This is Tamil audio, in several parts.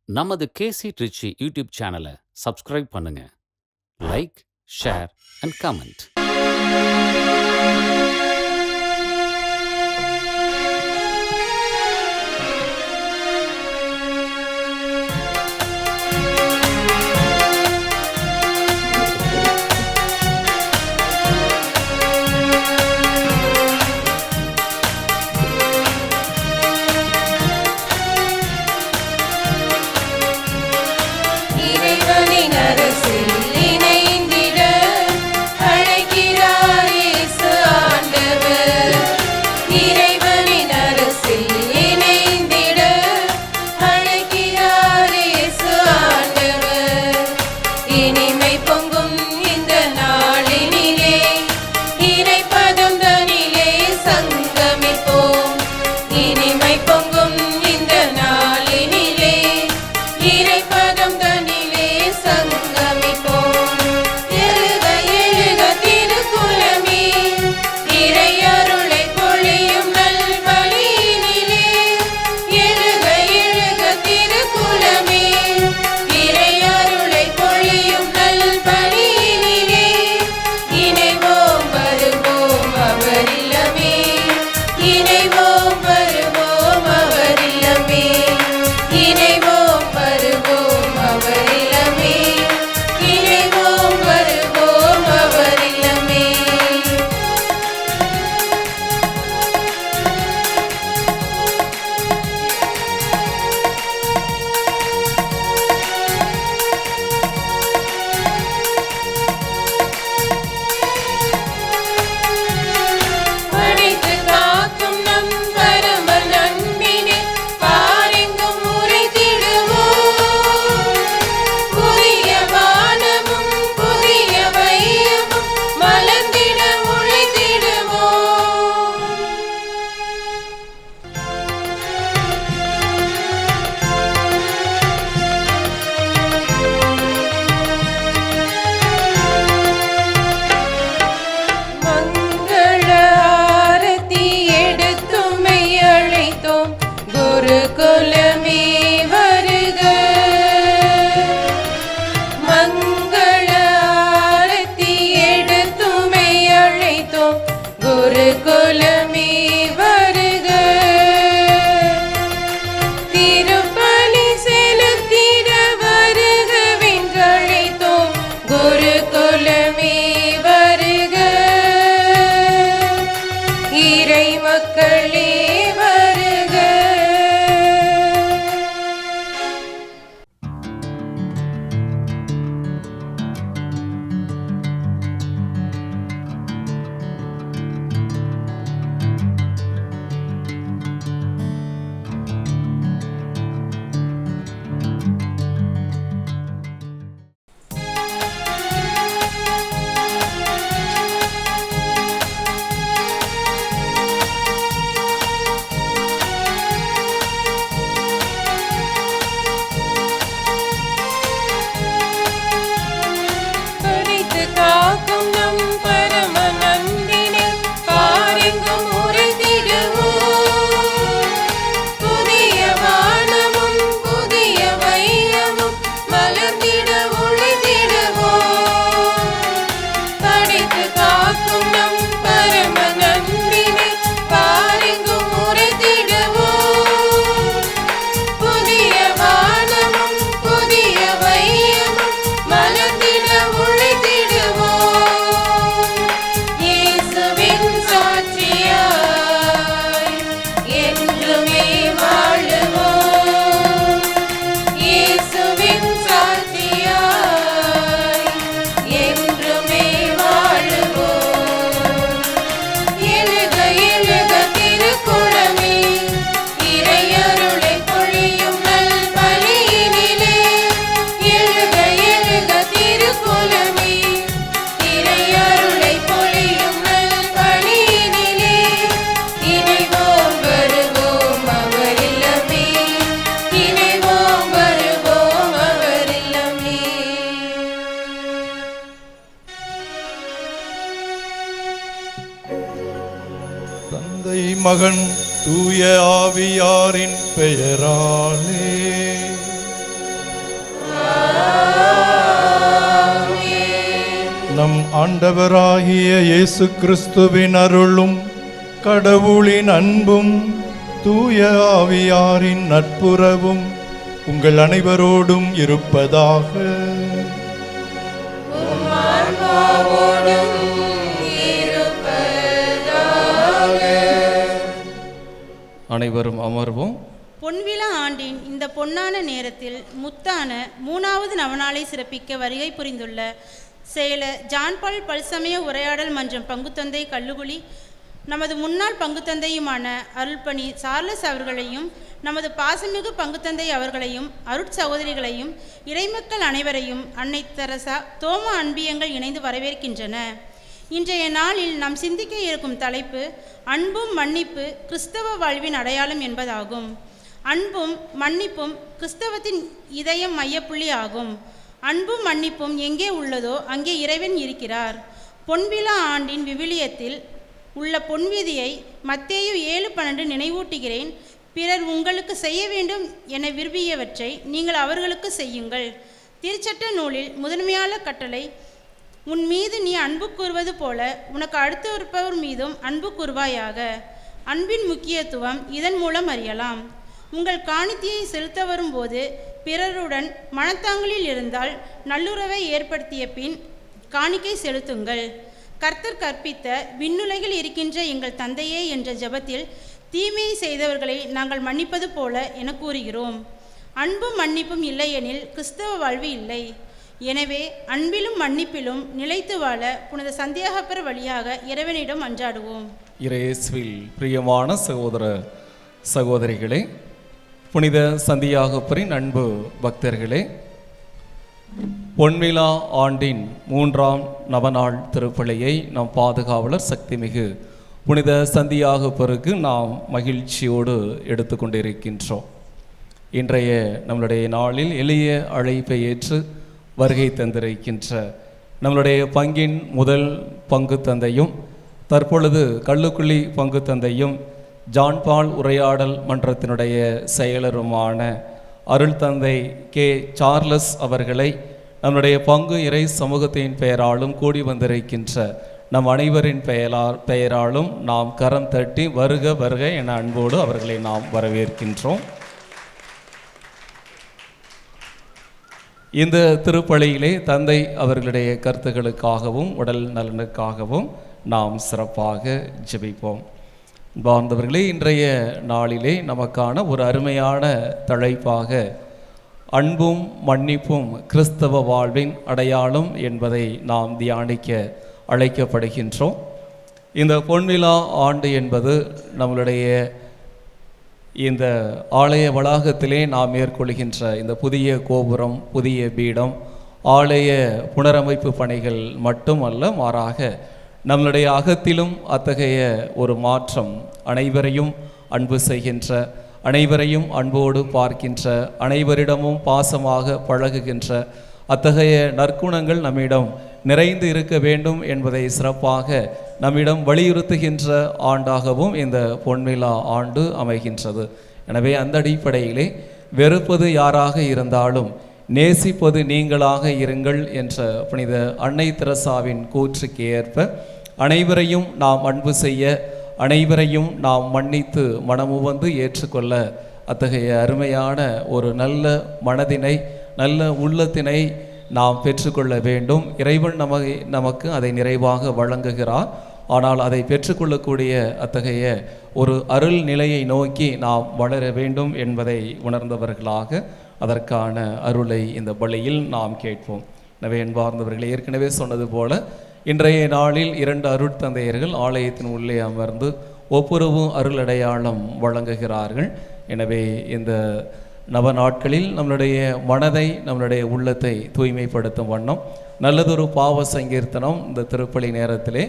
நமது கேசி ட்ரிச்சி யூடியூப் சேனலை சப்ஸ்கிரைப் பண்ணுங்க. Like, share and comment. தந்தை மகன் தூய ஆவியாரின் பெயராலே நம் ஆண்டவராகிய இயேசு கிறிஸ்துவின் அருளும் கடவுளின் அன்பும் தூய ஆவியாரின் நட்புறவும் உங்கள் அனைவரோடும் இருப்பதாக. அனைவரும் அமர்வோம். பொன்விழா ஆண்டின் இந்த பொன்னான நேரத்தில் முத்தான 3வது நவநாளை சிறப்பிக்க வருகை புரிந்துள்ள செயலர் ஜான்பால் பல்சமய உரையாடல் மன்றம் பங்குத்தந்தை கல்லுகுழி, நமது முன்னாள் பங்குத்தந்தையுமான அருள்பணி சார்லஸ் அவர்களையும், நமது பாசமிகு பங்குத்தந்தை அவர்களையும், அருட்சகோதரிகளையும், இறைமக்கள் அனைவரையும் அன்னை தெரசா, தோமா அன்பியங்கள் இணைந்து வரவேற்கின்றன. இன்றைய நாளில் நாம் சிந்திக்க இருக்கும் தலைப்பு அன்பும் மன்னிப்பு கிறிஸ்தவ வாழ்வின் அடையாளம் என்பதாகும். அன்பும் மன்னிப்பும் கிறிஸ்தவத்தின் இதயம் மையப்புள்ளி ஆகும். அன்பும் மன்னிப்பும் எங்கே உள்ளதோ அங்கே இறைவன் இருக்கிறார். பொன்விழா ஆண்டின் விவிலியத்தில் உள்ள பொன்விதியை மத்தேயு 7:12 நினைவூட்டுகிறேன். பிறர் உங்களுக்கு செய்ய வேண்டும் என விரும்பியவற்றை நீங்கள் அவர்களுக்கு செய்யுங்கள். திருச்சட்ட நூலில் முதன்மையான கட்டளை, உன் மீது நீ அன்பு கூறுவது போல உனக்கு அடுத்து இருப்பவர் மீதும் அன்பு கூறுவாயாக. அன்பின் முக்கியத்துவம் இதன் மூலம் அறியலாம். உங்கள் காணிக்கையை செலுத்த வரும்போது பிறருடன் மனத்தாங்கலில் இருந்தால் நல்லுறவை ஏற்படுத்திய பின் காணிக்கை செலுத்துங்கள். கர்த்தர் கற்பித்த விண்ணுலகில் இருக்கின்ற எங்கள் தந்தையே என்ற ஜெபத்தில் தீமையை செய்தவர்களை நாங்கள் மன்னிப்பது போல என கூறுகிறோம். அன்பும் மன்னிப்பும் இல்லையெனில் கிறிஸ்தவ வாழ்வு இல்லை. எனவே அன்பிலும் மன்னிப்பிலும் நிலைத்து வாழ புனித சந்தியாகப்பர் வழியாக இறைவனிடம் அன்றாடுவோம். இயேசுவில் பிரியமான சகோதர சகோதரிகளே, புனித சந்தியாகப்பரின் அன்பு பக்தர்களே, பொன்விழா ஆண்டின் 3ஆம் நவநாள் திருப்பலியை நம் பாதுகாவலர் சக்திமிகு புனித சந்தியாகப்பருக்கு நாம் மகிழ்ச்சியோடு எடுத்துக்கொண்டிருக்கின்றோம். இன்றைய நம்மளுடைய நாளில் எளிய அழைப்பை ஏற்று வருகை தந்திருக்கின்ற நம்மளுடைய பங்கின் முதல் பங்கு தந்தையும் தற்பொழுது கல்லுக்குழி பங்கு தந்தையும் ஜான்பால் உரையாடல் மன்றத்தினுடைய செயலருமான அருள் தந்தை கே சார்லஸ் அவர்களை நம்முடைய பங்கு இறை சமூகத்தின் பெயராலும் கூடி வந்திருக்கின்ற நம் அனைவரின் பெயராலும் நாம் கரம் தட்டி வருக வருக என அன்போடு அவர்களை நாம் வரவேற்கின்றோம். இந்த திருப்பலியிலே தந்தை அவர்களுடைய கருத்துக்களுக்காகவும் உடல் நலனுக்காகவும் நாம் சிறப்பாக ஜெபிப்போம். வாழ்ந்தவர்களே, இன்றைய நாளிலே நமக்கான ஒரு அருமையான தலைப்பாக அன்பும் மன்னிப்பும் கிறிஸ்தவ வாழ்வின் அடையாளம் என்பதை நாம் தியானிக்க அழைக்கப்படுகின்றோம். இந்த பொன்விழா ஆண்டு என்பது நம்மளுடைய இந்த ஆலய வளாகத்திலே நாம் மேற்கொள்கின்ற இந்த புதிய கோபுரம், புதிய பீடம், ஆலய புனரமைப்பு பணிகள் மட்டுமல்ல, மாறாக நம்மளுடைய அகத்திலும் அத்தகைய ஒரு மாற்றம், அனைவரையும் அன்பு செய்கின்ற, அனைவரையும் அன்போடு பார்க்கின்ற, அனைவரிடமும் பாசமாக பழகுகின்ற அத்தகைய நற்குணங்கள் நம்மிடம் நிறைந்து இருக்க வேண்டும் என்பதை சிறப்பாக நம்மிடம் வலியுறுத்துகின்ற ஆண்டாகவும் இந்த பொன்விழா ஆண்டு அமைகின்றது. எனவே அந்த அடிப்படையிலே வெறுப்பது யாராக இருந்தாலும் நேசிப்பது நீங்களாக இருங்கள் என்ற புனித அன்னை தெரசாவின் கூற்றுக்கு ஏற்ப அனைவரையும் நாம் அன்பு செய்ய, அனைவரையும் நாம் மன்னித்து மனமுவந்து ஏற்றுக்கொள்ள அத்தகைய அருமையான ஒரு நல்ல மனதினை, நல்ல உள்ளத்தினை நாம் பெற்றுக்கொள்ள வேண்டும். இறைவன் நமக்கு அதை நிறைவாக வழங்குகிறார். ஆனால் அதை பெற்றுக்கொள்ளக்கூடிய அத்தகைய ஒரு அருள் நிலையை நோக்கி நாம் வளர வேண்டும் என்பதை உணர்ந்தவர்களாக அதற்கான அருளை இந்த பலியில் நாம் கேட்போம். எனவே அன்பார்ந்தவர்கள், ஏற்கனவே சொன்னது போல இன்றைய நாளில் 2 அருட்தந்தையர்கள் ஆலயத்தின் உள்ளே அமர்ந்து ஒப்புரவு அருள் அடையாளம் வழங்குகிறார்கள். எனவே இந்த நவ நாட்களில் நம்மளுடைய மனதை, நம்மளுடைய உள்ளத்தை தூய்மைப்படுத்தும் வண்ணம் நல்லதொரு பாவ சங்கீர்த்தனம் இந்த திருப்பலி நேரத்திலே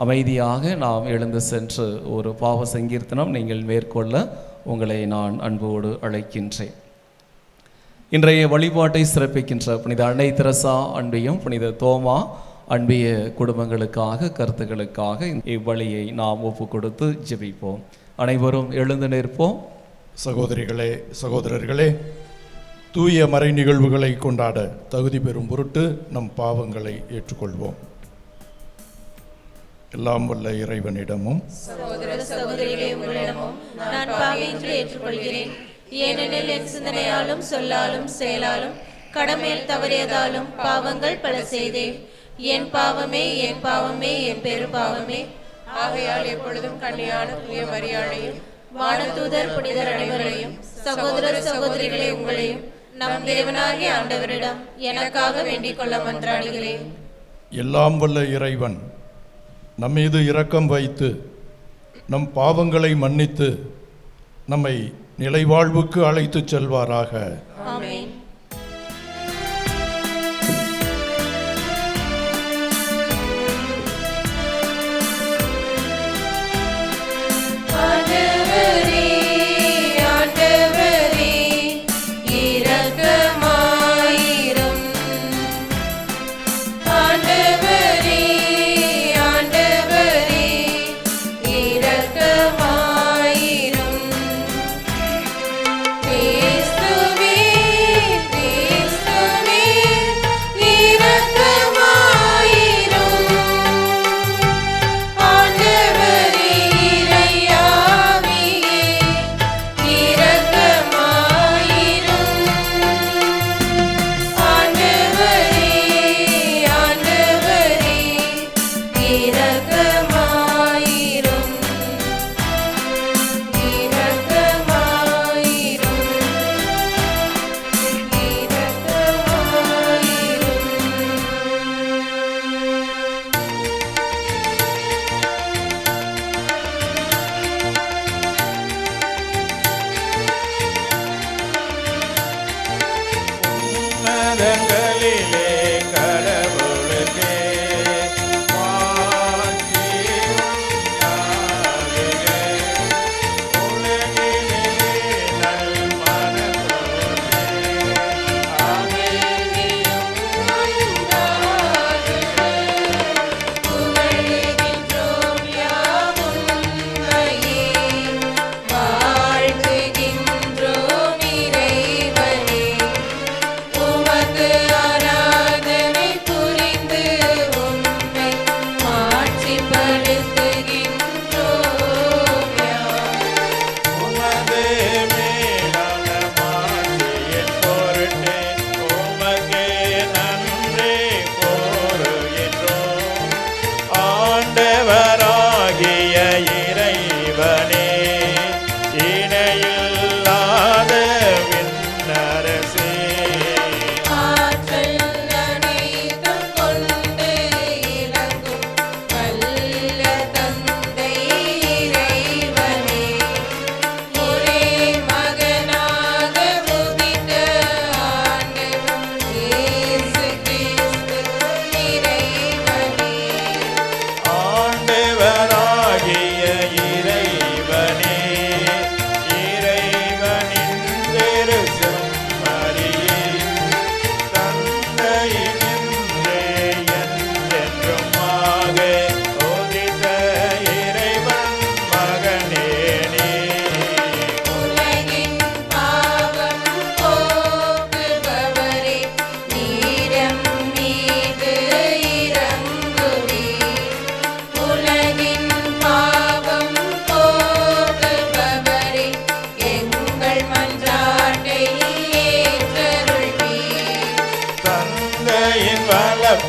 அமைதியாக நாம் எழுந்து சென்று ஒரு பாவ சங்கீர்த்தனம் நீங்கள் மேற்கொள்ள உங்களை நான் அன்போடு அழைக்கின்றேன். இன்றைய வழிபாட்டை சிறப்பிக்கின்ற புனித அன்னை தெரசா அன்பியும் புனித தோமா அன்பிய குடும்பங்களுக்காக, கருத்துக்களுக்காக இவ்வழியை நாம் ஒப்பு கொடுத்து ஜெபிப்போம். அனைவரும் எழுந்து நிற்போம். சகோதரிகளே, சகோதரர்களே, தூய மறை நிகழ்வுகளை கொண்டாட தகுதி பெறும் பொருட்டு நம் பாவங்களை ஏற்றுக்கொள்வோம். எல்லாம் வல்ல இறைவனிடமும் சகோதர சகோதரிகளே, உங்களிடமும் நான் பாவியின்றி ஏற்றுக்கொள்கிறேன். ஏனெனில் என் சிந்தனையாலும் சொல்லாலும் செயலாலும் கடமையில் தவறியதாலும் பாவங்கள் பல செய்தேன். என் பாவமே, என் பாவமே, என் பெரு பாவமே. ஆகையால் எப்பொழுதும் கன்னியான தூய மரியாதையும் வானதூதர் புனிதர் அனைவரையும் சகோதர சகோதரிகளே, உங்களையும் நம் தேவனாகிய ஆண்டவரிடம் எனக்காக வேண்டிக் கொள்ள மன்றாடுகிறேன். எல்லாம் வல்ல இறைவன் நம்மீது இரக்கம் வைத்து நம் பாவங்களை மன்னித்து நம்மை நிலைவாழ்வுக்கு அழைத்துச் செல்வாராக. ஆமென்.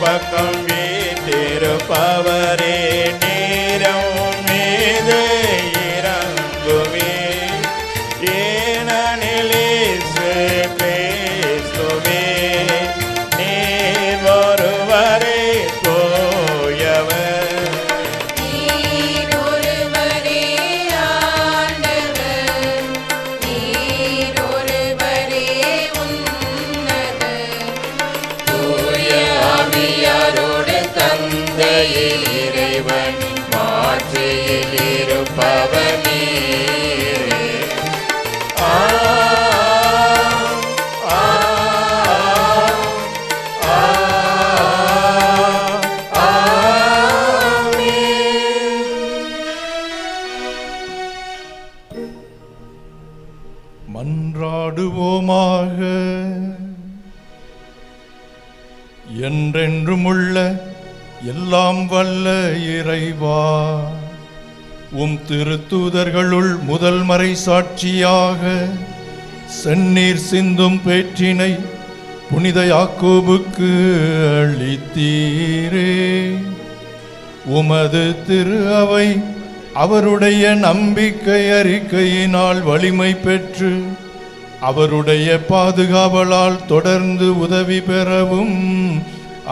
பக்கம் வீட்டிருப்பவரே நேரம் மீது இறங்குவே. ஏனெனில் இயேசு கிறிஸ்துவே நீர் ஒருவரே தூயவர். நீர் ஒருவரே ஆண்டவர், நீர் ஒருவரே உன்னதர். தூய ஆவியாரோடு தந்தையில் இறைவன் மாட்சியில் இருப்பவர் நீரே. மன்றாடுவோமாக. என்றென்றுமுள்ள எல்லாம் வல்ல இறைவா, உம் திருத்தூதர்களுள் முதல் மறை சாட்சியாக செந்நீர் சிந்தும் பேற்றினை புனித யாக்கோபுக்கு அளித்தீரே. உமது திரு அவை அவருடைய நம்பிக்கை அறிக்கையினால் வலிமை பெற்று அவருடைய பாதுகாவலால் தொடர்ந்து உதவி பெறவும்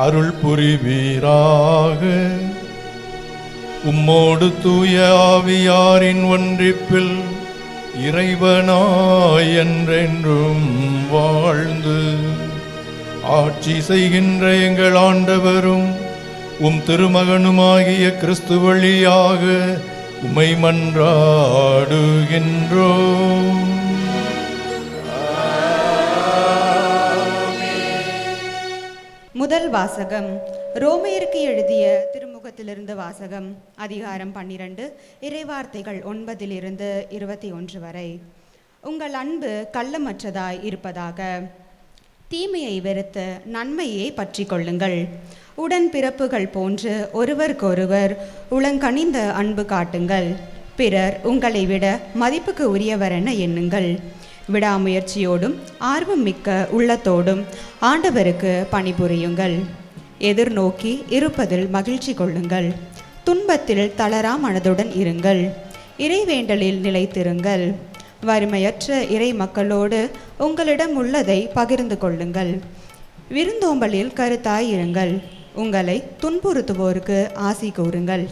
அருள் புரிவீராக. உம்மோடு தூய ஆவியாரின் ஒன்றிப்பில் இறைவனாய் என்றென்றும் வாழ்ந்து ஆட்சி செய்கின்ற எங்கள் ஆண்டவரும் உம் திருமகனுமாகிய கிறிஸ்து வழியாக உம்மை மன்றாடுகின்றோம். முதல் வாசகம். ரோமையருக்கு எழுதிய திருமுகத்திலிருந்து வாசகம். அதிகாரம் 12, இறைவார்த்தைகள் 9 - 21 வரை. உங்கள் அன்பு கள்ளமற்றதாய் இருப்பதாக. தீமையை வெறுத்து நன்மையை பற்றி கொள்ளுங்கள். உடன் பிறப்புகள் போன்று ஒருவருக்கொருவர் உளங்கனிந்த அன்பு காட்டுங்கள். பிறர் உங்களை விட மதிப்புக்கு உரியவரென எண்ணுங்கள். விடாமுயற்சியோடும் ஆர்வம் மிக்க உள்ளத்தோடும் ஆண்டவருக்கு பணிபுரியுங்கள். எதிர்நோக்கி இருப்பதில் மகிழ்ச்சி கொள்ளுங்கள். துன்பத்தில் தளரா மனதுடன் இருங்கள். இறைவேண்டலில் நிலைத்திருங்கள். வறுமையற்ற இறை மக்களோடு உங்களிடம் உள்ளதை பகிர்ந்து கொள்ளுங்கள். விருந்தோம்பலில் கருத்தாயிருங்கள். உங்களை துன்புறுத்துவோருக்கு ஆசி கூறுங்கள்.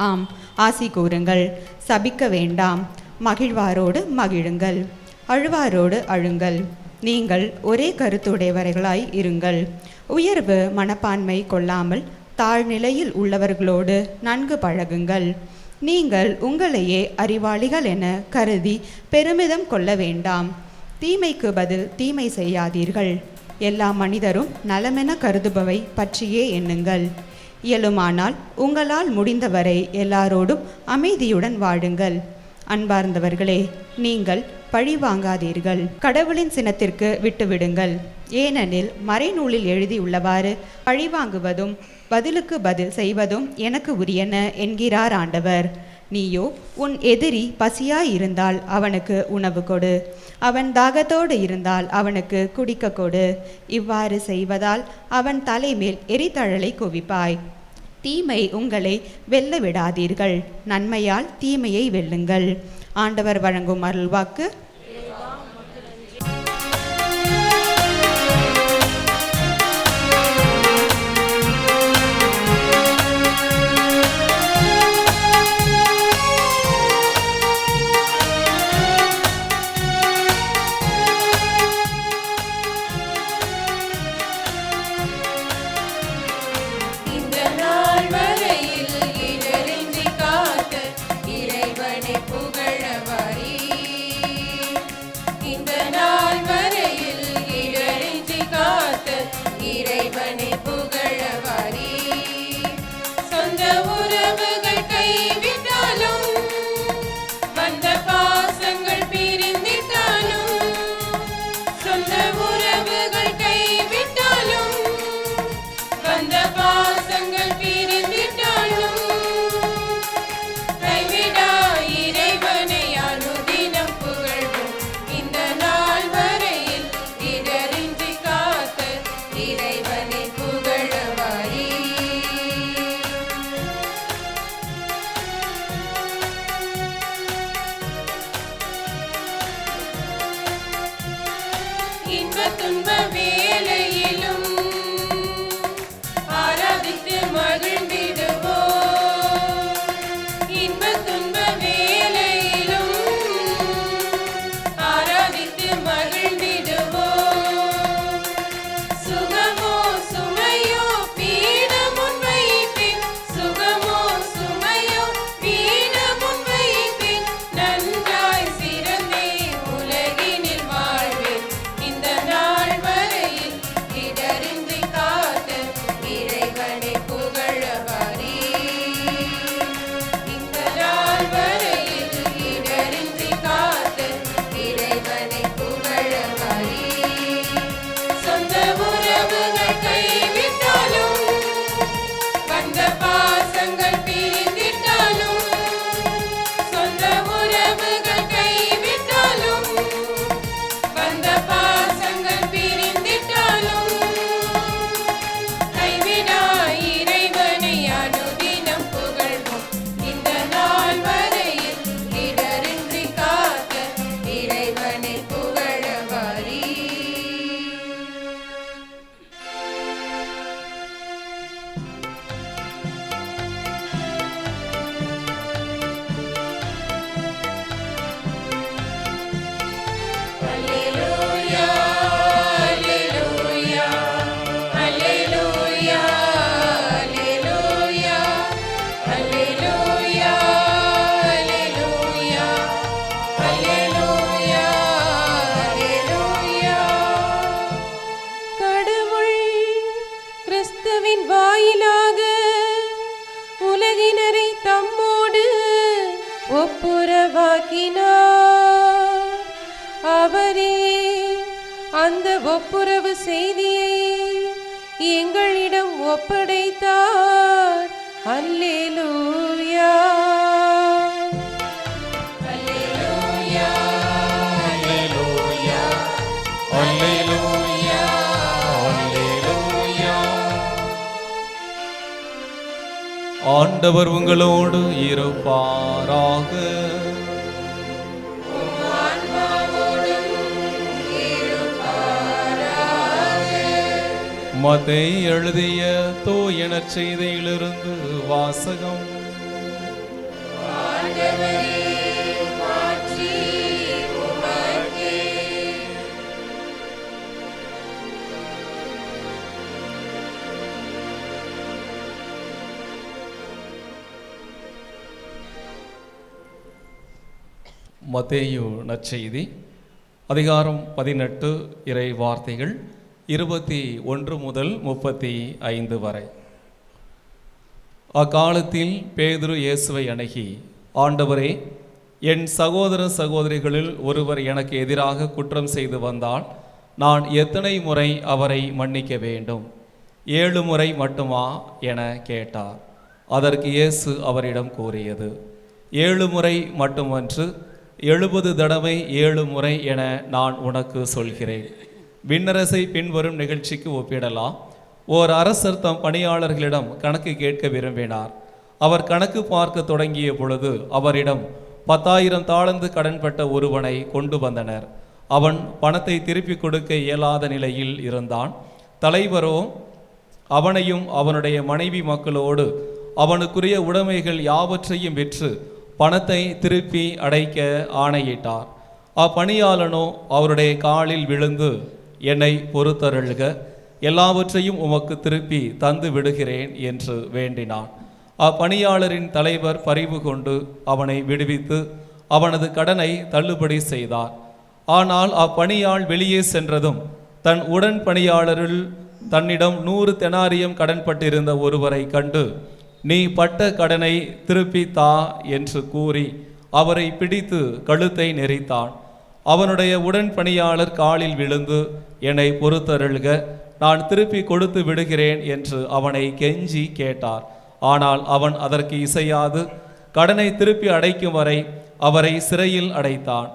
ஆம், ஆசி கூறுங்கள். சபிக்க வேண்டாம். மகிழ்வாரோடு மகிழுங்கள், அழுவாரோடு அழுங்கள். நீங்கள் ஒரே கருத்துடையவர்களாய் இருங்கள். உயர்வு மனப்பான்மை கொள்ளாமல் தாழ்நிலையில் உள்ளவர்களோடு நன்கு பழகுங்கள். நீங்கள் உங்களையே அறிவாளிகள் என கருதி பெருமிதம் கொள்ள வேண்டாம். தீமைக்கு பதில் தீமை செய்யாதீர்கள். எல்லா மனிதரும் நலமென கருதுபவை பற்றியே எண்ணுங்கள். இயலுமானால் உங்களால் முடிந்தவரை எல்லாரோடும் அமைதியுடன் வாழுங்கள். அன்பார்ந்தவர்களே, நீங்கள் பழி வாங்காதீர்கள். கடவுளின் சினத்திற்கு விட்டுவிடுங்கள். ஏனெனில் மறைநூலில் எழுதியுள்ளவாறு பழிவாங்குவதும் பதிலுக்கு பதில் செய்வதும் எனக்கு உரியன என்கிறார் ஆண்டவர். நீயோ உன் எதிரி பசியாயிருந்தால் அவனுக்கு உணவு கொடு, அவன் தாகத்தோடு இருந்தால் அவனுக்கு குடிக்க கொடு. இவ்வாறு செய்வதால் அவன் தலைமேல் எரிதழலை குவிப்பாய். தீமை உங்களை வெல்ல விடாதீர்கள். நன்மையால் தீமையை வெல்லுங்கள். ஆண்டவர் வழங்கும் அருள்வாக்கு. இந்த நாள் வரை உளவாக்கினார். அவரே அந்த ஒப்புரவு செய்தியை எங்களிடம் ஒப்படைத்தார். அல்லேலூயா. அல்லேலூயா, அல்லேலூயா, அல்லேலூயா, அல்லேலூயா. ஆண்டவர் உங்களோடு இருப்பாராக. மத்தேயு எழுதிய தூய நற்செய்தியிலிருந்து வாசகம். மத்தேயு நற்செய்தி அதிகாரம் 18 இறை வார்த்தைகள் 21 முதல் 35 வரை. அக்காலத்தில் பேதுரு இயேசுவை அணுகி, ஆண்டவரே, என் சகோதர சகோதரிகளில் ஒருவர் எனக்கு எதிராக குற்றம் செய்து வந்தால் நான் எத்தனை முறை அவரை மன்னிக்க வேண்டும்? 7 முறை மட்டுமா என கேட்டார். அதற்கு இயேசு அவரிடம் கூறியது, 7 முறை மட்டுமன்று, 70 தடவை 7 முறை என நான் உனக்கு சொல்கிறேன். விண்ணரசை பின்வரும் நிகழ்ச்சிக்கு ஒப்பிடலாம். ஓர் அரசர் தம் பணியாளர்களிடம் கணக்கு கேட்க விரும்பினார். அவர் கணக்கு பார்க்க தொடங்கிய பொழுது அவரிடம் 10,000 தாலந்து கடன்பட்ட ஒருவனை கொண்டு வந்தனர். அவன் பணத்தை திருப்பி கொடுக்க இயலாத நிலையில் இருந்தான். தலைவரோ அவனையும் அவனுடைய மனைவி மக்களோடு அவனுக்குரிய உடைமைகள் யாவற்றையும் விற்று பணத்தை திருப்பி அடைக்க ஆணையிட்டார். அப்பணியாளனோ அவருடைய காலில் விழுந்து, என்னை பொறுத்தருள்க, எல்லாவற்றையும் உமக்கு திருப்பி தந்து விடுகிறேன் என்று வேண்டினான். அப்பணியாளரின் தலைவர் பரிவு கொண்டு அவனை விடுவித்து அவனது கடனை தள்ளுபடி செய்தார். ஆனால் அப்பணியாள் வெளியே சென்றதும் தன் உடன் பணியாளரில் தன்னிடம் 100 தெனாரியம் கடன்பட்டிருந்த ஒருவரை கண்டு, நீ பட்ட கடனை திருப்பி தா என்று கூறி அவரை பிடித்து கழுத்தை நெரித்தான். அவனுடைய உடன் பணியாளர் காலில் விழுந்து, என்னை பொறுத்தருள்க, நான் திருப்பி கொடுத்து விடுகிறேன் என்று அவனை கெஞ்சி கேட்டார். ஆனால் அவன் அதற்கு இசையாது கடனை திருப்பி அடைக்கும் வரை அவரை சிறையில் அடைத்தான்.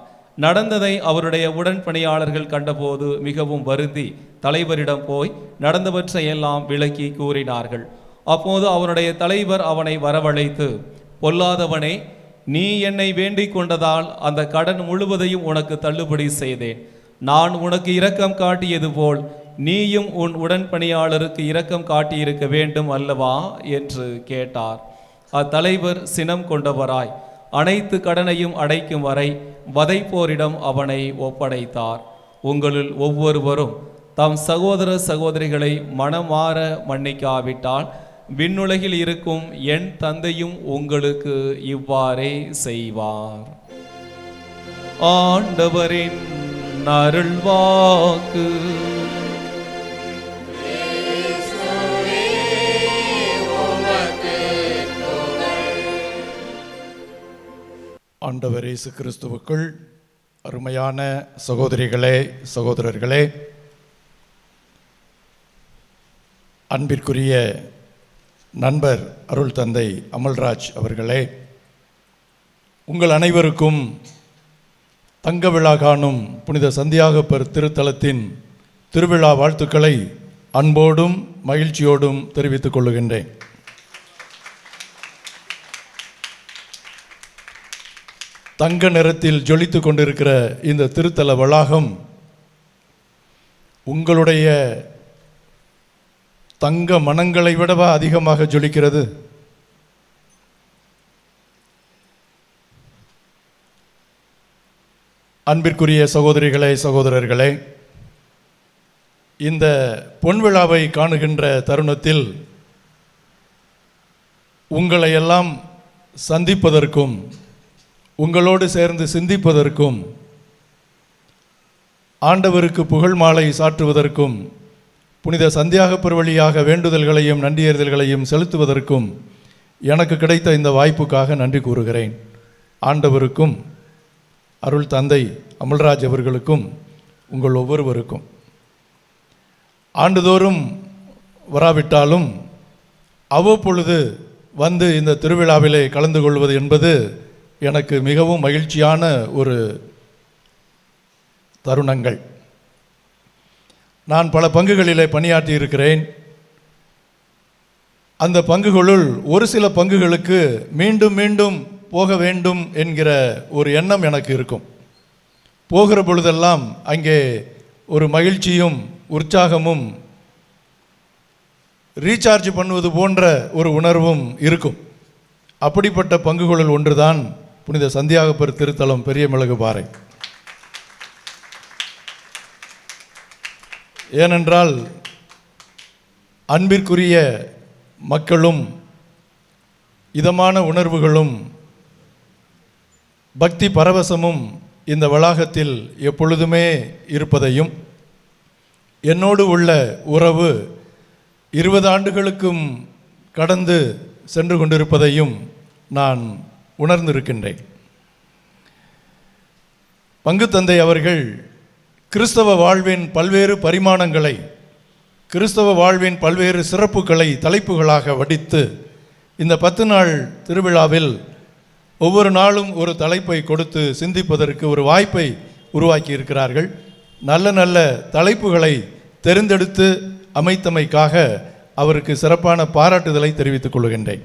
நடந்ததை அவருடைய உடன் பணியாளர்கள் கண்டபோது மிகவும் வருந்தி தலைவரிடம் போய் நடந்தவற்றை எல்லாம் விளக்கி கூறினார்கள். அப்போது அவனுடைய தலைவர் அவனை வரவழைத்து, பொல்லாதவனே, நீ என்னை வேண்டிக் கொண்டதால் அந்த கடன் முழுவதையும் உனக்கு தள்ளுபடி செய்தேன். நான் உனக்கு இரக்கம் காட்டியது போல் நீயும் உன் உடன் பணியாளருக்கு இரக்கம் காட்டியிருக்க வேண்டும் அல்லவா என்று கேட்டார். அத்தலைவர் சினம் கொண்டவராய் அனைத்து கடனையும் அடைக்கும் வரை வதைப்போரிடம் அவனை ஒப்படைத்தார். உங்களில் ஒவ்வொருவரும் தம் சகோதர சகோதரிகளை மனமாற மன்னிக்காவிட்டால் விண்ணுலகில் இருக்கும் என் தந்தையும் உங்களுக்கு இவ்வாறே செய்வார். ஆண்டவரின் அருள்வாக்கு. ஆண்டவர் இயேசு கிறிஸ்துவுக்குள் அருமையான சகோதரிகளே, சகோதரர்களே, அன்பிற்குரிய நண்பர் அருள் தந்தை அமல்ராஜ் அவர்களே, உங்கள் அனைவருக்கும் தங்க விழா காணும் புனித சந்தியாகப்பர் திருத்தலத்தின் திருவிழா வாழ்த்துக்களை அன்போடும் மகிழ்ச்சியோடும் தெரிவித்துக் கொள்ளுகின்றேன். தங்க நிறத்தில் ஜொலித்து கொண்டிருக்கிற இந்த திருத்தல வளாகம் உங்களுடைய தங்க மனங்களை விடவா அதிகமாக ஜொலிக்கிறது? அன்பிற்குரிய சகோதரிகளே, சகோதரர்களே, இந்த பொன்விழாவை காணுகின்ற தருணத்தில் உங்களை எல்லாம் சந்திப்பதற்கும் உங்களோடு சேர்ந்து சிந்திப்பதற்கும் ஆண்டவருக்கு புகழ் மாலை சாற்றுவதற்கும் புனித சந்தியாகப்பர் வழியாக வேண்டுதல்களையும் நன்றியறிதல்களையும் செலுத்துவதற்கும் எனக்கு கிடைத்த இந்த வாய்ப்புக்காக நன்றி கூறுகிறேன். ஆண்டவருக்கும் அருள் தந்தை அமல்ராஜ் அவர்களுக்கும் உங்கள் ஒவ்வொருவருக்கும் ஆண்டுதோறும் வராவிட்டாலும் அவ்வப்பொழுது வந்து இந்த திருவிழாவிலே கலந்து கொள்வது என்பது எனக்கு மிகவும் மகிழ்ச்சியான ஒரு தருணங்கள். நான் பல பங்குகளிலே பணியாற்றி இருக்கிறேன். அந்த பங்குகளுள் ஒரு சில பங்குகளுக்கு மீண்டும் மீண்டும் போக வேண்டும் என்கிற ஒரு எண்ணம் எனக்கு இருக்கும். போகிற பொழுதெல்லாம் அங்கே ஒரு மகிழ்ச்சியும் உற்சாகமும் ரீசார்ஜ் பண்ணுவது போன்ற ஒரு உணர்வும் இருக்கும். அப்படிப்பட்ட பங்குகளுள் ஒன்றுதான் புனித சந்தியாகப்பர் திருத்தலம் பெரிய மிளகு பாறை. ஏனென்றால் அன்பிற்குரிய மக்களும் இதமான உணர்வுகளும் பக்தி பரவசமும் இந்த வளாகத்தில் எப்பொழுதுமே இருப்பதையும் என்னோடு உள்ள உறவு 20 ஆண்டுகளுக்கும் கடந்து சென்று கொண்டிருப்பதையும் நான் உணர்ந்திருக்கின்றேன். பங்கு தந்தை அவர்கள் கிறிஸ்தவ வாழ்வின் பல்வேறு பரிமாணங்களை, கிறிஸ்தவ வாழ்வின் பல்வேறு சிறப்புகளை தலைப்புகளாக வடித்து இந்த 10 நாள் திருவிழாவில் ஒவ்வொரு நாளும் ஒரு தலைப்பை கொடுத்து சிந்திப்பதற்கு ஒரு வாய்ப்பை உருவாக்கி இருக்கிறார்கள். நல்ல நல்ல தலைப்புகளை தெரிந்தெடுத்து அமைத்தமைக்காக அவருக்கு சிறப்பான பாராட்டுதலை தெரிவித்துக் கொள்கின்றேன்.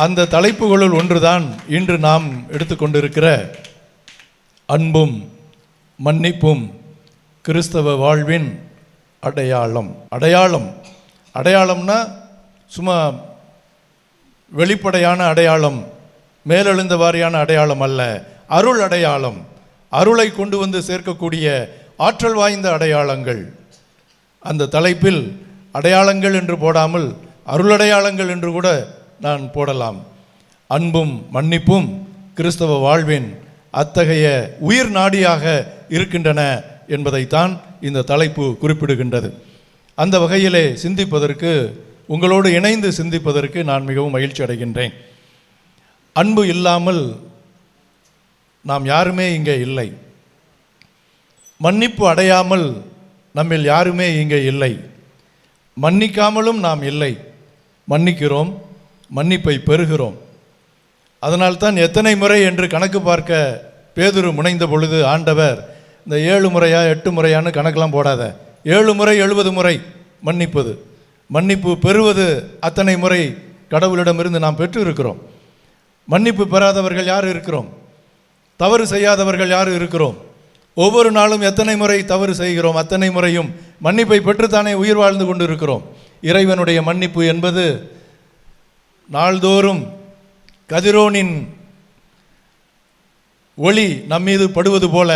அந்த தலைப்புகளுள் ஒன்றுதான் இன்று நாம் எடுத்துக்கொண்டிருக்கிற அன்பும் மன்னிப்பும் கிறிஸ்தவ வாழ்வின் அடையாளம். அடையாளம்னா சும்மா வெளிப்படையான அடையாளம், மேலெழுந்த வாரியான அடையாளம் அல்ல, அருள் அடையாளம். அருளை கொண்டு வந்து சேர்க்கக்கூடிய ஆற்றல் வாய்ந்த அடையாளங்கள். அந்த தலைப்பில் அடையாளங்கள் என்று போடாமல் அருளடையாளங்கள் என்று கூட நான் போடலாம். அன்பும் மன்னிப்பும் கிறிஸ்தவ வாழ்வின் அத்தகைய உயிர் நாடியாக இருக்கின்றன என்பதைத்தான் இந்த தலைப்பு குறிப்பிடுகின்றது. அந்த வகையிலே சிந்திப்பதற்கு, உங்களோடு இணைந்து சிந்திப்பதற்கு நான் மிகவும் மகிழ்ச்சி அடைகின்றேன். அன்பு இல்லாமல் நாம் யாருமே இங்கே இல்லை. மன்னிப்பு அடையாமல் நம்மில் யாருமே இங்கே இல்லை. மன்னிக்காமலும் நாம் இல்லை. மன்னிக்கிறோம், மன்னிப்பை பெறுகிறோம். அதனால்தான் எத்தனை முறை என்று கணக்கு பார்க்க பேதுரு முனைந்த பொழுது ஆண்டவர் இந்த 7 முறையா 8 முறையான்னு கணக்கெல்லாம் போடாத, 7 முறை 70 முறை மன்னிப்பது, மன்னிப்பு பெறுவது அத்தனை முறை கடவுளிடமிருந்து நாம் பெற்று இருக்கிறோம். மன்னிப்பு பெறாதவர்கள் யார் இருக்கிறோம்? தவறு செய்யாதவர்கள் யார் இருக்கிறோம்? ஒவ்வொரு நாளும் எத்தனை முறை தவறு செய்கிறோம், அத்தனை முறையும் மன்னிப்பை பெற்றுத்தானே உயிர் வாழ்ந்து கொண்டு இருக்கிறோம். இறைவனுடைய மன்னிப்பு என்பது நாள்தோறும் கதிரோனின் ஒளி நம்மீது படுவது போல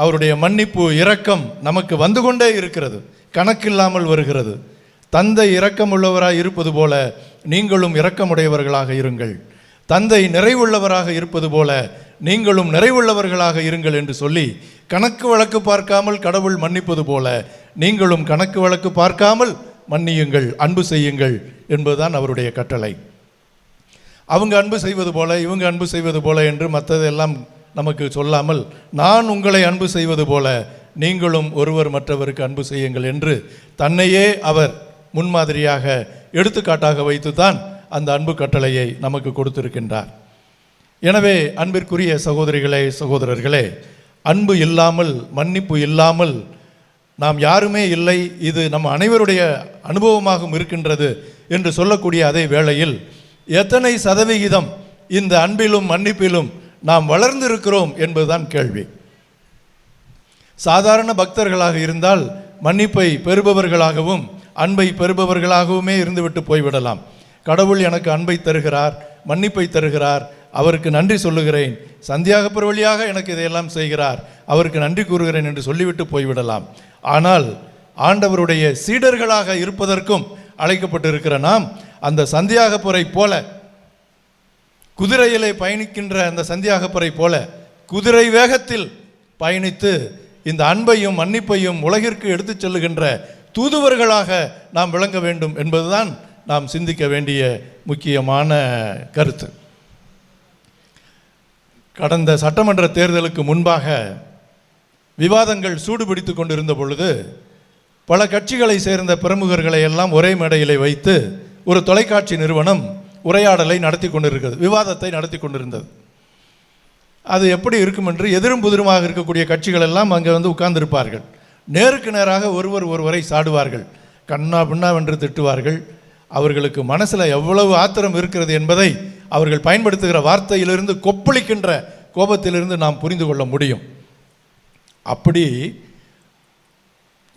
அவருடைய மன்னிப்பு இரக்கம் நமக்கு வந்து கொண்டே இருக்கிறது, கணக்கில்லாமல் வருகிறது. தந்தை இரக்கமுள்ளவராய் இருப்பது போல நீங்களும் இரக்கமுடையவர்களாக இருங்கள். தந்தை நிறைவுள்ளவராக இருப்பது போல நீங்களும் நிறைவுள்ளவர்களாக இருங்கள் என்று சொல்லி, கணக்கு வழக்கு பார்க்காமல் கடவுள் மன்னிப்பது போல நீங்களும் கணக்கு வழக்கு பார்க்காமல் மன்னியுங்கள், அன்பு செய்யுங்கள் என்பதுதான் அவருடைய கட்டளை. அவங்க அன்பு செய்வது போல இவங்க அன்பு செய்வது போல என்று மற்றதெல்லாம் நமக்கு சொல்லாமல், நான் உங்களை அன்பு செய்வது போல நீங்களும் ஒருவர் மற்றவருக்கு அன்பு செய்யுங்கள் என்று தன்னையே அவர் முன்மாதிரியாக எடுத்துக்காட்டாக வைத்துத்தான் அந்த அன்பு கட்டளையை நமக்கு கொடுத்திருக்கின்றார். எனவே அன்பிற்குரிய சகோதரிகளே, சகோதரர்களே, அன்பு இல்லாமல், மன்னிப்பு இல்லாமல் நாம் யாருமே இல்லை. இது நம் அனைவருடைய அனுபவமாகவும் இருக்கின்றது என்று சொல்லக்கூடிய அதே வேளையில் எத்தனை சதவிகிதம் இந்த அன்பிலும் மன்னிப்பிலும் நாம் வளர்ந்திருக்கிறோம் என்பதுதான் கேள்வி. சாதாரண பக்தர்களாக இருந்தால் மன்னிப்பை பெறுபவர்களாகவும் அன்பை பெறுபவர்களாகவுமே இருந்துவிட்டு போய்விடலாம். கடவுள் எனக்கு அன்பை தருகிறார், மன்னிப்பை தருகிறார், அவருக்கு நன்றி சொல்லுகிறேன், சந்தியாகப்பர் வழியாக எனக்கு இதையெல்லாம் செய்கிறார், அவருக்கு நன்றி கூறுகிறேன் என்று சொல்லிவிட்டு போய்விடலாம். ஆனால் ஆண்டவருடைய சீடர்களாக இருப்பதற்கும் அழைக்கப்பட்டிருக்கிற நாம் அந்த சந்தியாகப்பரை போல, குதிரையிலே பயணிக்கின்ற அந்த சந்தியாகப்பரை போல குதிரை வேகத்தில் பயணித்து இந்த அன்பையும் மன்னிப்பையும் உலகிற்கு எடுத்துச் செல்லுகின்ற தூதுவர்களாக நாம் விளங்க வேண்டும் என்பதுதான் நாம் சிந்திக்க வேண்டிய முக்கியமான கருத்து. கடந்த சட்டமன்ற தேர்தலுக்கு முன்பாக விவாதங்கள் சூடுபிடித்து கொண்டிருந்த பொழுது பல கட்சிகளை சேர்ந்த பிரமுகர்களை எல்லாம் ஒரே மேடையிலே வைத்து ஒரு தொலைக்காட்சி நிறுவனம் உரையாடலை நடத்தி கொண்டிருக்கிறது, விவாதத்தை நடத்தி கொண்டிருந்தது. அது எப்படி இருக்கும் என்று எதிரும் புதிருமாக இருக்கக்கூடிய கட்சிகள் எல்லாம் அங்கே வந்து உட்கார்ந்திருப்பார்கள். நேருக்கு நேராக ஒருவரை சாடுவார்கள், கண்ணா பின்னாவென்று திட்டுவார்கள். அவர்களுக்கு மனசில் எவ்வளவு ஆத்திரம் இருக்கிறது என்பதை அவர்கள் பயன்படுத்துகிற வார்த்தையிலிருந்து, கொப்பளிக்கின்ற கோபத்திலிருந்து நாம் புரிந்து கொள்ள முடியும். அப்படி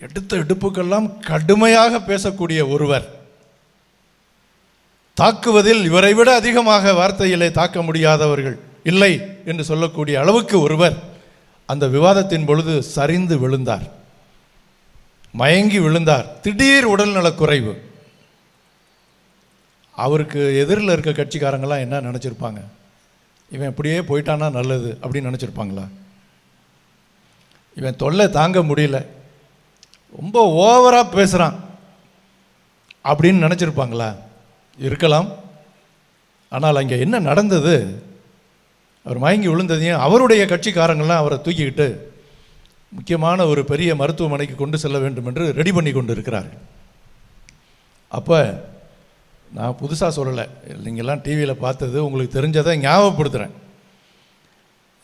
எடுத்த எடுப்புக்கெல்லாம் கடுமையாக பேசக்கூடிய ஒருவர், தாக்குவதில் இவரை விட அதிகமாக வார்த்தையிலே தாக்க முடியாதவர்கள் இல்லை என்று சொல்லக்கூடிய அளவுக்கு ஒருவர் அந்த விவாதத்தின் பொழுது சரிந்து விழுந்தார், மயங்கி விழுந்தார். திடீர் உடல்நலக்குறைவு. அவருக்கு எதிரில் இருக்க கட்சிக்காரங்களாம் என்ன நினச்சிருப்பாங்க? இவன் இப்படியே போயிட்டானா நல்லது அப்படின்னு நினச்சிருப்பாங்களா? இவன் தொல்லை தாங்க முடியல, ரொம்ப ஓவராக பேசுகிறான் அப்படின்னு நினச்சிருப்பாங்களா? இருக்கலாம். ஆனால் அங்கே என்ன நடந்தது? அவர் மயங்கி விழுந்ததையும் அவருடைய கட்சிக்காரங்கள்லாம் அவரை தூக்கிக்கிட்டு முக்கியமான ஒரு பெரிய மருத்துவமனைக்கு கொண்டு செல்ல வேண்டும் என்று ரெடி பண்ணி கொண்டு இருக்கிறார்கள். அப்போ நான் புதுசாக சொல்லலை, நீங்கள்லாம் டிவியில் பார்த்தது உங்களுக்கு தெரிஞ்சதை ஞாபகப்படுத்துகிறேன்.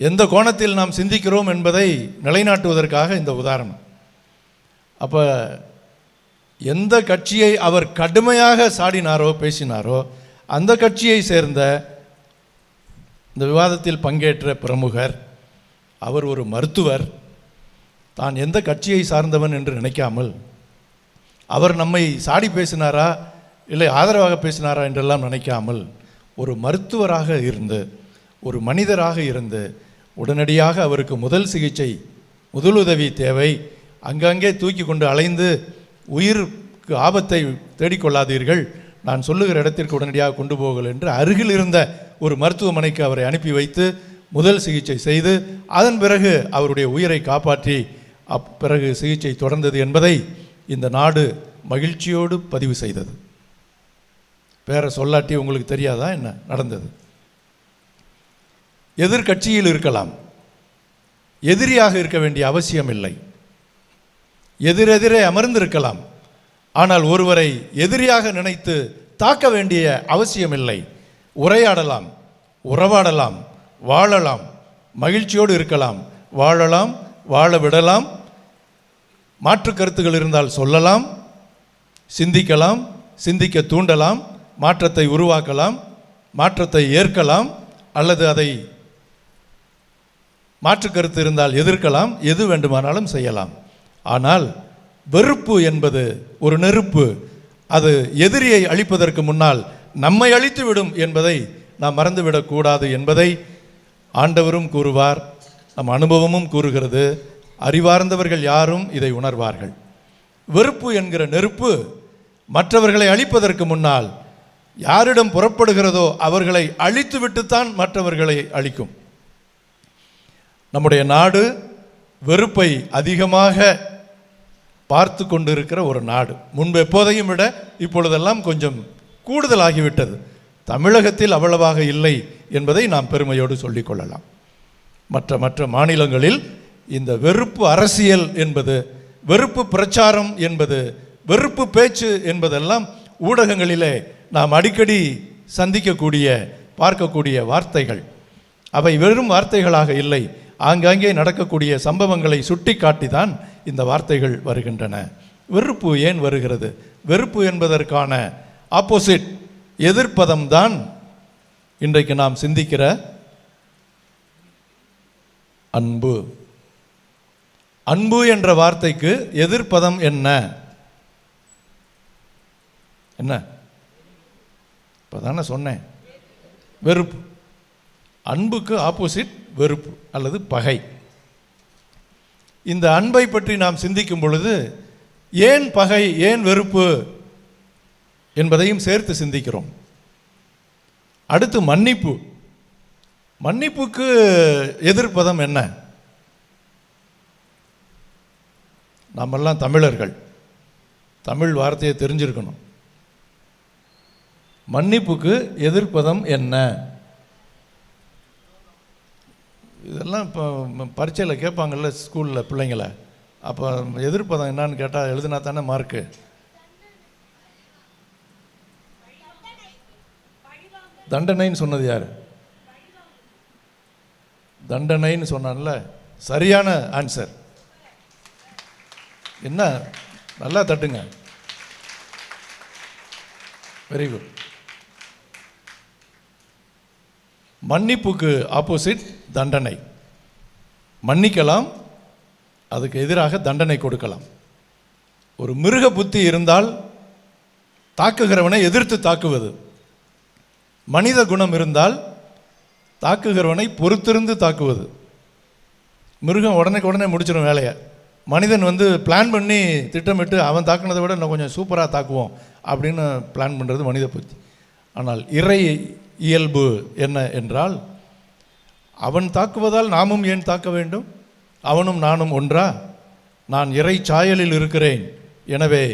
எந்த கோணத்தில் நாம் சிந்திக்கிறோம் என்பதை நிலைநாட்டுவதற்காக இந்த உதாரணம். அப்போ எந்த கட்சியை அவர் கடுமையாக சாடினாரோ பேசினாரோ அந்த கட்சியை சேர்ந்த இந்த விவாதத்தில் பங்கேற்ற பிரமுகர், அவர் ஒரு மருத்துவர், தான் எந்த கட்சியை சார்ந்தவன் என்று நினைக்காமல், அவர் நம்மை சாடி பேசினாரா இல்லை ஆதரவாக பேசினாரா என்றெல்லாம் நினைக்காமல், ஒரு மருத்துவராக இருந்து, ஒரு மனிதராக இருந்து, உடனடியாக அவருக்கு முதல் சிகிச்சை, முதலுதவி தேவை, அங்கங்கே தூக்கி கொண்டு அலைந்து உயிருக்கு ஆபத்தை தேடிக்கொள்ளாதீர்கள், நான் சொல்லுகிற இடத்திற்கு உடனடியாக கொண்டு போகல் என்று அருகில் இருந்த ஒரு மருத்துவமனைக்கு அவரை அனுப்பி வைத்து முதல் சிகிச்சை செய்து அதன் பிறகு அவருடைய உயிரை காப்பாற்றி பிறகு சிகிச்சை தொடர்ந்தது என்பதை இந்த நாடு மகிழ்ச்சியோடு பதிவு செய்தது. பேரை சொல்லாட்டி உங்களுக்கு தெரியாதா என்ன நடந்தது? எதிர்கட்சியில் இருக்கலாம், எதிரியாக இருக்க வேண்டிய அவசியம் இல்லை. எதிரெதிரே அமர்ந்திருக்கலாம், ஆனால் ஒருவரை எதிரியாக நினைத்து தாக்க வேண்டிய அவசியம் இல்லை. உரையாடலாம், உறவாடலாம், வாழலாம், மகிழ்ச்சியோடு இருக்கலாம், வாழலாம், வாழ விடலாம். மாற்று கருத்துக்கள் இருந்தால் சொல்லலாம், சிந்திக்கலாம், சிந்திக்க தூண்டலாம், மாற்றத்தை உருவாக்கலாம், மாற்றத்தை ஏற்கலாம், அல்லது அதை மாற்று கருத்து இருந்தால் எதிர்க்கலாம், எது வேண்டுமானாலும் செய்யலாம். ஆனால் வெறுப்பு என்பது ஒரு நெருப்பு, அது எதிரியை அழிப்பதற்கு முன்னால் நம்மை அழித்துவிடும் என்பதை நாம் மறந்துவிடக்கூடாது என்பதை ஆண்டவரும் கூறுவார், நம் அனுபவமும் கூறுகிறது. அறிவார்ந்தவர்கள் யாரும் இதை உணர்வார்கள். வெறுப்பு என்கிற நெருப்பு மற்றவர்களை அழிப்பதற்கு முன்னால் யாரிடம் புறப்படுகிறதோ அவர்களை அழித்துவிட்டுத்தான் மற்றவர்களை அழிக்கும். நம்முடைய நாடு வெறுப்பை அதிகமாக பார்த்து கொண்டிருக்கிற ஒரு நாடு. முன்பு எப்போதையும் விட இப்பொழுதெல்லாம் கொஞ்சம் கூடுதலாகிவிட்டது. தமிழகத்தில் அவ்வளவாக இல்லை என்பதை நாம் பெருமையோடு சொல்லிக்கொள்ளலாம். மற்ற மாநிலங்களில் இந்த வெறுப்பு அரசியல் என்பது, வெறுப்பு பிரச்சாரம் என்பது, வெறுப்பு பேச்சு என்பதெல்லாம் ஊடகங்களிலே நாம் அடிக்கடி சந்திக்கக்கூடிய பார்க்கக்கூடிய வார்த்தைகள். அவை வெறும் வார்த்தைகளாக இல்லை, ஆங்காங்கே நடக்கக்கூடிய சம்பவங்களை சுட்டி காட்டிதான் இந்த வார்த்தைகள் வருகின்றன. வெறுப்பு ஏன் வருகிறது? வெறுப்பு என்பதற்கான ஆப்போசிட், எதிர்ப்பதம்தான் இன்றைக்கு நாம் சிந்திக்கிற அன்பு. அன்பு என்ற வார்த்தைக்கு எதிர்ப்பதம் என்ன? என்ன? இப்போதானே சொன்னேன், வெறுப்பு. அன்புக்கு ஆப்போசிட் வெறுப்பு அல்லது பகை. இந்த அன்பை பற்றி நாம் சிந்திக்கும் பொழுது ஏன் பகை, ஏன் வெறுப்பு என்பதையும் சேர்த்து சிந்திக்கிறோம். அடுத்து மன்னிப்பு. மன்னிப்புக்கு எதிர்ப்பதம் என்ன? நாமெல்லாம் தமிழர்கள், தமிழ் வார்த்தையை தெரிஞ்சிருக்கணும். மன்னிப்புக்கு எதிர்ப்பதம் என்ன? இதெல்லாம் இப்போ பரீட்சையில் கேட்பாங்கல்ல ஸ்கூலில் பிள்ளைங்கள, அப்போ எதிர்ப்பதம் என்னான்னு கேட்டால் எழுதுனா தானே மார்க்கு. தண்டனைன்னு சொன்னது யார்? தண்டனைன்னு சொன்னான்ல, சரியான ஆன்சர். என்ன, நல்லா தட்டுங்க. Very good. மன்னிப்புக்கு ஆப்போசிட் தண்டனை. மன்னிக்கலாம், அதுக்கு எதிராக தண்டனை கொடுக்கலாம். ஒரு மிருக புத்தி இருந்தால் தாக்குகிறவனை எதிர்த்து தாக்குவது, மனித குணம் இருந்தால் தாக்குகிறவனை பொறுத்திருந்து தாக்குவது. மிருகம் உடனே முடிச்சிடும் வேலையை. மனிதன் பிளான் பண்ணி திட்டமிட்டு அவன் தாக்குனதை விட இன்னும் கொஞ்சம் சூப்பராக தாக்குவோம் அப்படின்னு பிளான் பண்ணுறது மனித புத்தி. ஆனால் இறை இயல்பு என்ன என்றால், அவன் தாக்குவதால் நாமும் ஏன் தாக்க வேண்டும்? அவனும் நானும் ஒன்றா? நான் இறை சாயலில் இருக்கிறேன், எனவே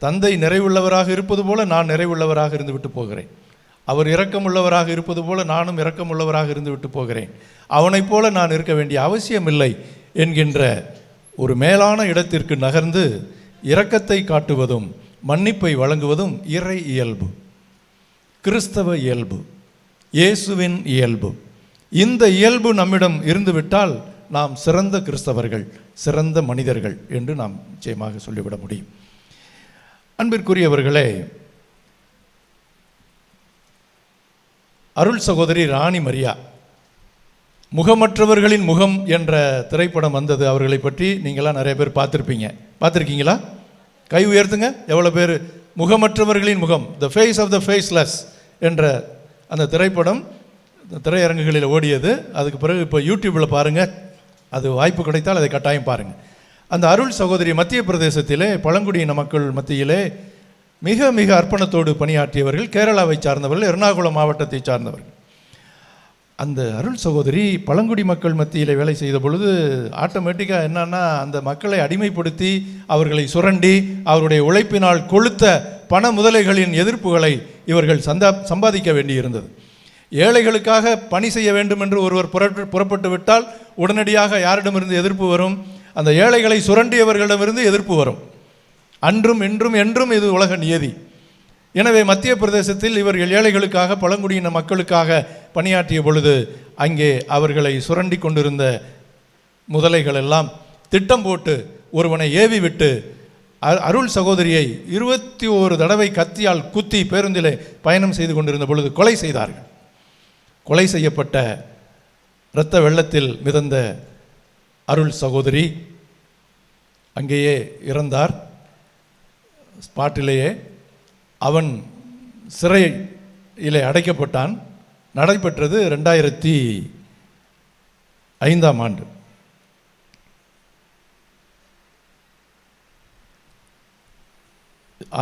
தந்தை நிறைவுள்ளவராக இருப்பது போல நான் நிறைவுள்ளவராக இருந்து விட்டு போகிறேன். அவர் இரக்கமுள்ளவராக இருப்பது போல நானும் இரக்கமுள்ளவராக இருந்து விட்டு போகிறேன். அவனைப் போல நான் இருக்க வேண்டிய அவசியமில்லை என்கின்ற ஒரு மேலான இடத்திற்கு நகர்ந்து இரக்கத்தை காட்டுவதும் மன்னிப்பை வழங்குவதும் இறை இயல்பு, கிறிஸ்தவ இயல்பு, இயேசுவின் இயல்பு. இந்த இயல்பு நம்மிடம் இருந்துவிட்டால் நாம் சிறந்த கிறிஸ்தவர்கள், சிறந்த மனிதர்கள் என்று நாம் நிச்சயமாக சொல்லிவிட முடியும். அன்பிற்குரியவர்களே, அருள் சகோதரி ராணி மரியா, முகமற்றவர்களின் முகம் என்ற திரைப்படம் வந்தது. அவர்களை பற்றி நீங்களாம் நிறைய பேர் பார்த்துருக்கீங்களா? கை உயர்த்துங்க. எவ்வளோ பேர்? முகமற்றவர்களின் முகம், the face of the faceless என்ற அந்த திரைப்படம் திரையரங்குகளில் ஓடியது. அதுக்கு பிறகு இப்போ யூடியூப்பில் பாருங்கள், அது வாய்ப்பு கிடைத்தால் அதை கட்டாயம் பாருங்கள். அந்த அருள் சகோதரி மத்திய பிரதேசத்திலே பழங்குடியின மக்கள் மத்தியிலே மிக மிக அர்ப்பணத்தோடு பணியாற்றியவர்கள். கேரளாவை சார்ந்தவர்கள், எர்ணாகுளம் மாவட்டத்தை சார்ந்தவர்கள். அந்த அருள் சகோதரி பழங்குடி மக்கள் மத்தியில் வேலை செய்த பொழுது ஆட்டோமேட்டிக்காக என்னன்னா, அந்த மக்களை அடிமைப்படுத்தி அவர்களை சுரண்டி அவருடைய உழைப்பினால் கொளுத்த பண முதலைகளின் எதிர்ப்புகளை இவர்கள் சம்பாதிக்க வேண்டியிருந்தது. ஏழைகளுக்காக பணி செய்ய வேண்டும் என்று ஒருவர் புறப்பட்டு விட்டால் உடனடியாக யாரிடமிருந்து எதிர்ப்பு வரும்? அந்த ஏழைகளை சுரண்டியவர்களிடமிருந்து எதிர்ப்பு வரும். அன்றும் இன்றும் என்றும் இது உலக நியதி. எனவே மத்திய பிரதேசத்தில் இவர்கள் ஏழைகளுக்காக, பழங்குடியின மக்களுக்காக பணியாற்றிய பொழுது அங்கே அவர்களை சுரண்டி கொண்டிருந்த முதலைகள் எல்லாம் திட்டம் போட்டு ஒருவனை ஏவி விட்டு அருள் சகோதரியை 21 தடவை கத்தியால் குத்தி பேருந்திலே பயணம் செய்து கொண்டிருந்த பொழுது கொலை செய்தார்கள். கொலை செய்யப்பட்ட இரத்த வெள்ளத்தில் மிதந்த அருள் சகோதரி அங்கேயே இறந்தார், ஸ்பாட்டிலேயே. அவன் சிறையிலே அடைக்கப்பட்டான். நடைபெற்றது 2005ஆம் ஆண்டு. –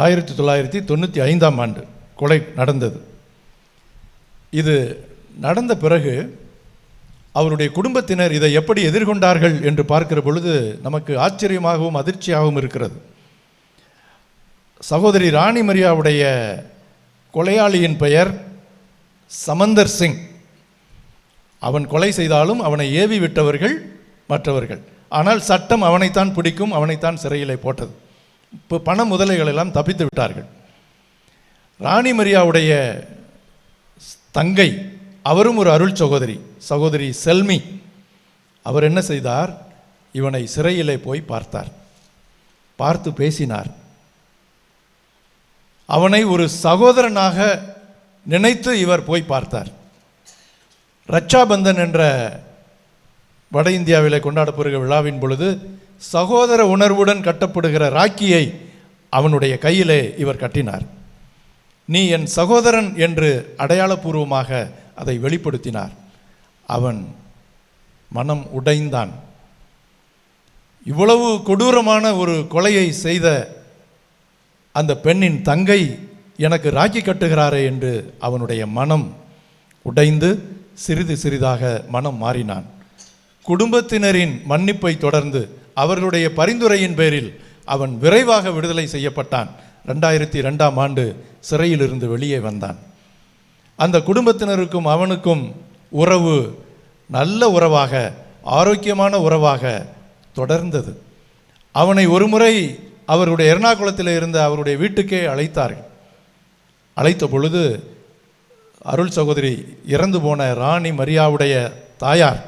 1995ஆம் ஆண்டு கொலை நடந்தது. இது நடந்த பிறகு அவருடைய குடும்பத்தினர் இதை எப்படி எதிர்கொண்டார்கள் என்று பார்க்கிற பொழுது நமக்கு ஆச்சரியமாகவும் அதிர்ச்சியாகவும் இருக்கிறது. சகோதரி ராணி மரியாவுடைய கொலையாளியின் பெயர் சமந்தர் சிங். அவன் கொலை செய்தாலும் அவனை ஏவி விட்டவர்கள் மற்றவர்கள். ஆனால் சட்டம் அவனைத்தான் பிடிக்கும், அவனைத்தான் சிறையிலே போட்டது. இப்போ பண முதலைகள் எல்லாம் தப்பித்து விட்டார்கள். ராணி மரியாவுடைய தங்கை, அவரும் ஒரு அருள் சகோதரி, சகோதரி செல்மி. அவர் என்ன செய்தார்? இவனை சிறையிலே போய் பார்த்தார், பார்த்து பேசினார். அவனை ஒரு சகோதரனாக நினைத்து இவர் போய் பார்த்தார். ரட்சாபந்தன் என்ற வட இந்தியாவிலே கொண்டாடப்படுகிற விழாவின் பொழுது சகோதர உணர்வுடன் கட்டப்படுகிற ராக்கியை அவனுடைய கையிலே இவர் கட்டினார். நீ என் சகோதரன் என்று அடையாளபூர்வமாக அதை வெளிப்படுத்தினார். அவன் மனம் உடைந்தான். இவ்வளவு கொடூரமான ஒரு கொலையை செய்த அந்த பெண்ணின் தங்கை எனக்கு ராக்கி கட்டுகிறாரே என்று அவனுடைய மனம் உடைந்து சிறிது சிறிதாக மனம் மாறினான். குடும்பத்தினரின் மன்னிப்பை தொடர்ந்து அவர்களுடைய பரிந்துரையின் பேரில் அவன் விரைவாக விடுதலை செய்யப்பட்டான். 2002ஆம் ஆண்டு சிறையிலிருந்து வெளியே வந்தான். அந்த குடும்பத்தினருக்கும் அவனுக்கும் உறவு நல்ல உறவாக, ஆரோக்கியமான உறவாக தொடர்ந்தது. அவனை ஒருமுறை அவருடைய எர்ணாகுளத்தில் இருந்த அவருடைய வீட்டுக்கே அழைத்தார்கள். அழைத்த பொழுது அருள் சகோதரி இறந்து போன ராணி மரியாவுடைய தாயார்,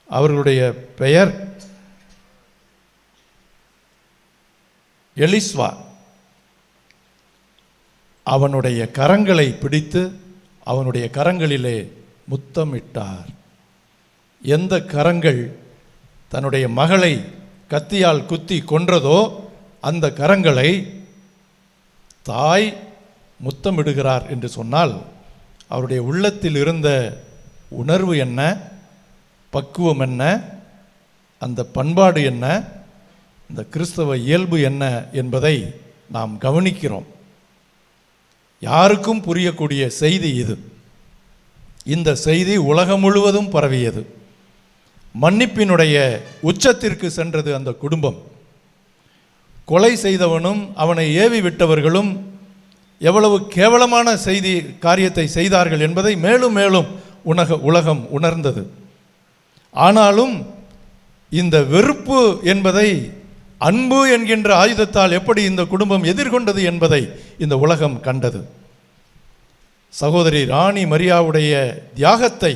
அவர்களுடைய பெயர் எலிஸ்வா, அவனுடைய கரங்களை பிடித்து அவனுடைய கரங்களிலே முத்தமிட்டார். எந்த கரங்கள் தன்னுடைய மகளை கத்தியால் குத்தி கொன்றதோ அந்த கரங்களை தாய் முத்தமிடுகிறார் என்று சொன்னால் அவருடைய உள்ளத்தில் இருந்த உணர்வு என்ன, பக்குவம் என்ன, அந்த பண்பாடு என்ன, இந்த கிறிஸ்தவ இயல்பு என்ன என்பதை நாம் கவனிக்கிறோம். யாருக்கும் புரியக்கூடிய செய்தி இது. இந்த செய்தி உலகம் முழுவதும் பரவியது. மன்னிப்பினுடைய உச்சத்திற்கு சென்றது அந்த குடும்பம். கொலை செய்தவனும் அவனை ஏவி விட்டவர்களும் எவ்வளவு கேவலமான காரியத்தை செய்தார்கள் என்பதை மேலும் மேலும் உலகம் உணர்ந்தது. ஆனாலும் இந்த வெறுப்பு என்பதை அன்பு என்கின்ற ஆயுதத்தால் எப்படி இந்த குடும்பம் எதிர்கொண்டது என்பதை இந்த உலகம் கண்டது. சகோதரி ராணி மரியாவுடைய தியாகத்தை,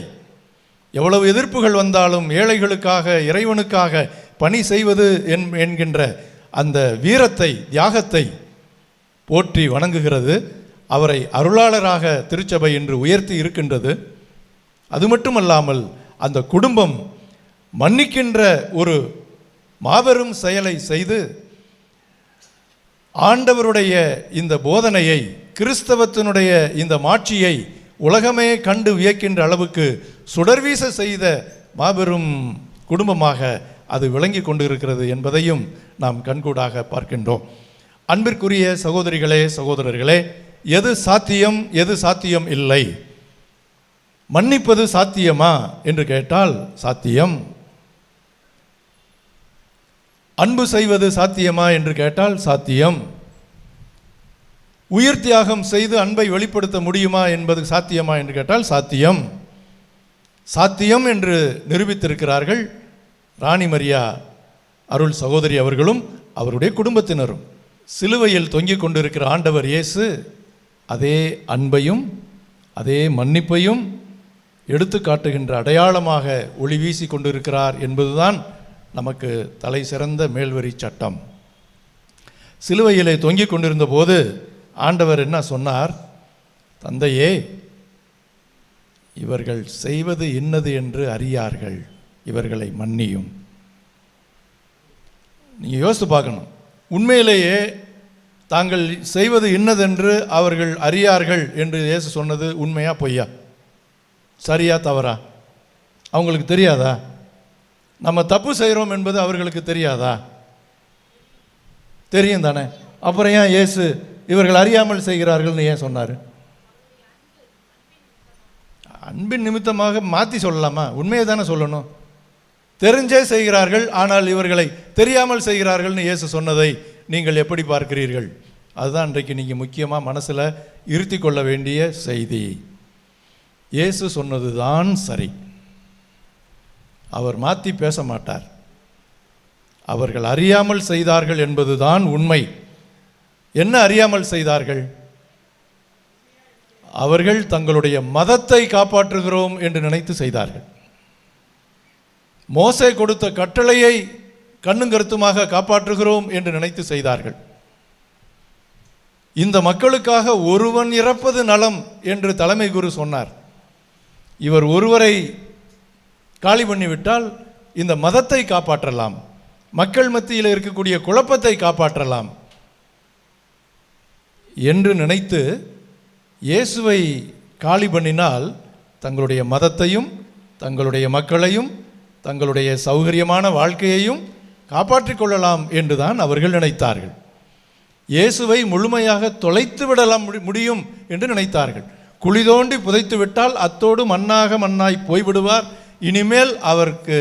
எவ்வளவு எதிர்ப்புகள் வந்தாலும் ஏழைகளுக்காக, இறைவனுக்காக பணி செய்வது என்கின்ற அந்த வீரத்தை, தியாகத்தை போற்றி வணங்குகிறது. அவரை அருளாளராக திருச்சபை இன்று உயர்த்தி இருக்கின்றது. அது மட்டுமல்லாமல் அந்த குடும்பம் மன்னிக்கின்ற ஒரு மாபெரும் செயலை செய்து ஆண்டவருடைய இந்த போதனையை, கிறிஸ்தவத்தினுடைய இந்த மாட்சியை உலகமே கண்டு வியக்கின்ற அளவுக்கு சுடர்வீச செய்த மாபெரும் குடும்பமாக அது விளங்கி கொண்டிருக்கிறது என்பதையும் நாம் கண்கூடாக பார்க்கின்றோம். அன்பிற்குரிய சகோதரிகளே, சகோதரர்களே, எது சாத்தியம், எது சாத்தியம் இல்லை? மன்னிப்பது சாத்தியமா என்று கேட்டால் சாத்தியம். அன்பு செய்வது சாத்தியமா என்று கேட்டால் சாத்தியம். உயிர் தியாகம் செய்து அன்பை வெளிப்படுத்த முடியுமா என்பது சாத்தியமா என்று கேட்டால் சாத்தியம். சாத்தியம் என்று நிரூபித்திருக்கிறார்கள் ராணி மரியா அருள் சகோதரி அவர்களும் அவருடைய குடும்பத்தினரும். சிலுவையில் தொங்கிக் கொண்டிருக்கிற ஆண்டவர் இயேசு அதே அன்பையும் அதே மன்னிப்பையும் எடுத்து காட்டுகின்ற அடையாளமாக ஒளி வீசி கொண்டிருக்கிறார் என்பதுதான் நமக்கு தலை சிறந்த மேல்வரி சட்டம். சிலுவையிலே தொங்கிக் கொண்டிருந்த போது ஆண்டவர் என்ன சொன்னார்? தந்தையே, இவர்கள் செய்வது இன்னது என்று அறியார்கள், இவர்களை மன்னியும். நீங்கள் யோசித்து பார்க்கணும். உண்மையிலேயே தாங்கள் செய்வது இன்னதென்று அவர்கள் அறியார்கள் என்று இயேசு சொன்னது உண்மையா பொய்யா? சரியா தவறா? அவங்களுக்கு தெரியாதா? நம்ம தப்பு செய்கிறோம் என்பது அவர்களுக்கு தெரியாதா? தெரியும் தானே. அப்புறம் ஏன் இயேசு இவர்கள் அறியாமல் செய்கிறார்கள்னு ஏன் சொன்னார்? அன்பின் நிமித்தமாக மாற்றி சொல்லலாமா? உண்மையை தானே சொல்லணும். தெரிஞ்சே செய்கிறார்கள், ஆனால் இவர்களை தெரியாமல் செய்கிறார்கள்னு இயேசு சொன்னதை நீங்கள் எப்படி பார்க்கிறீர்கள்? அதுதான் இன்றைக்கு நீங்கள் முக்கியமாக மனசில் இருத்தி கொள்ள வேண்டிய செய்தி. இயேசு சொன்னது தான் சரி. அவர் மாற்றி பேச மாட்டார். அவர்கள் அறியாமல் செய்தார்கள் என்பதுதான் உண்மை. என்ன அறியாமல் செய்தார்கள்? அவர்கள் தங்களுடைய மதத்தை காப்பாற்றுகிறோம் என்று நினைத்து செய்தார்கள். மோசே கொடுத்த கட்டளையை கண்ணும் கருத்துமாக காப்பாற்றுகிறோம் என்று நினைத்து செய்தார்கள். இந்த மக்களுக்காக ஒருவன் இறப்பது நலம் என்று தலைமை குரு சொன்னார். இவர் ஒருவரை காலி பண்ணிவிட்டால் இந்த மதத்தை காப்பாற்றலாம், மக்கள் மத்தியில் இருக்கக்கூடிய குழப்பத்தை காப்பாற்றலாம் என்று நினைத்து இயேசுவை காலி பண்ணினால் தங்களுடைய மதத்தையும் தங்களுடைய மக்களையும் தங்களுடைய சௌகரியமான வாழ்க்கையையும் காப்பாற்றிக் கொள்ளலாம் என்றுதான் அவர்கள் நினைத்தார்கள். இயேசுவை முழுமையாக தொலைத்து விடலாம் முடியும் என்று நினைத்தார்கள். குழி தோண்டி புதைத்து விட்டால் அத்தோடு மண்ணாய் போய்விடுவார். இனிமேல் அவருக்கு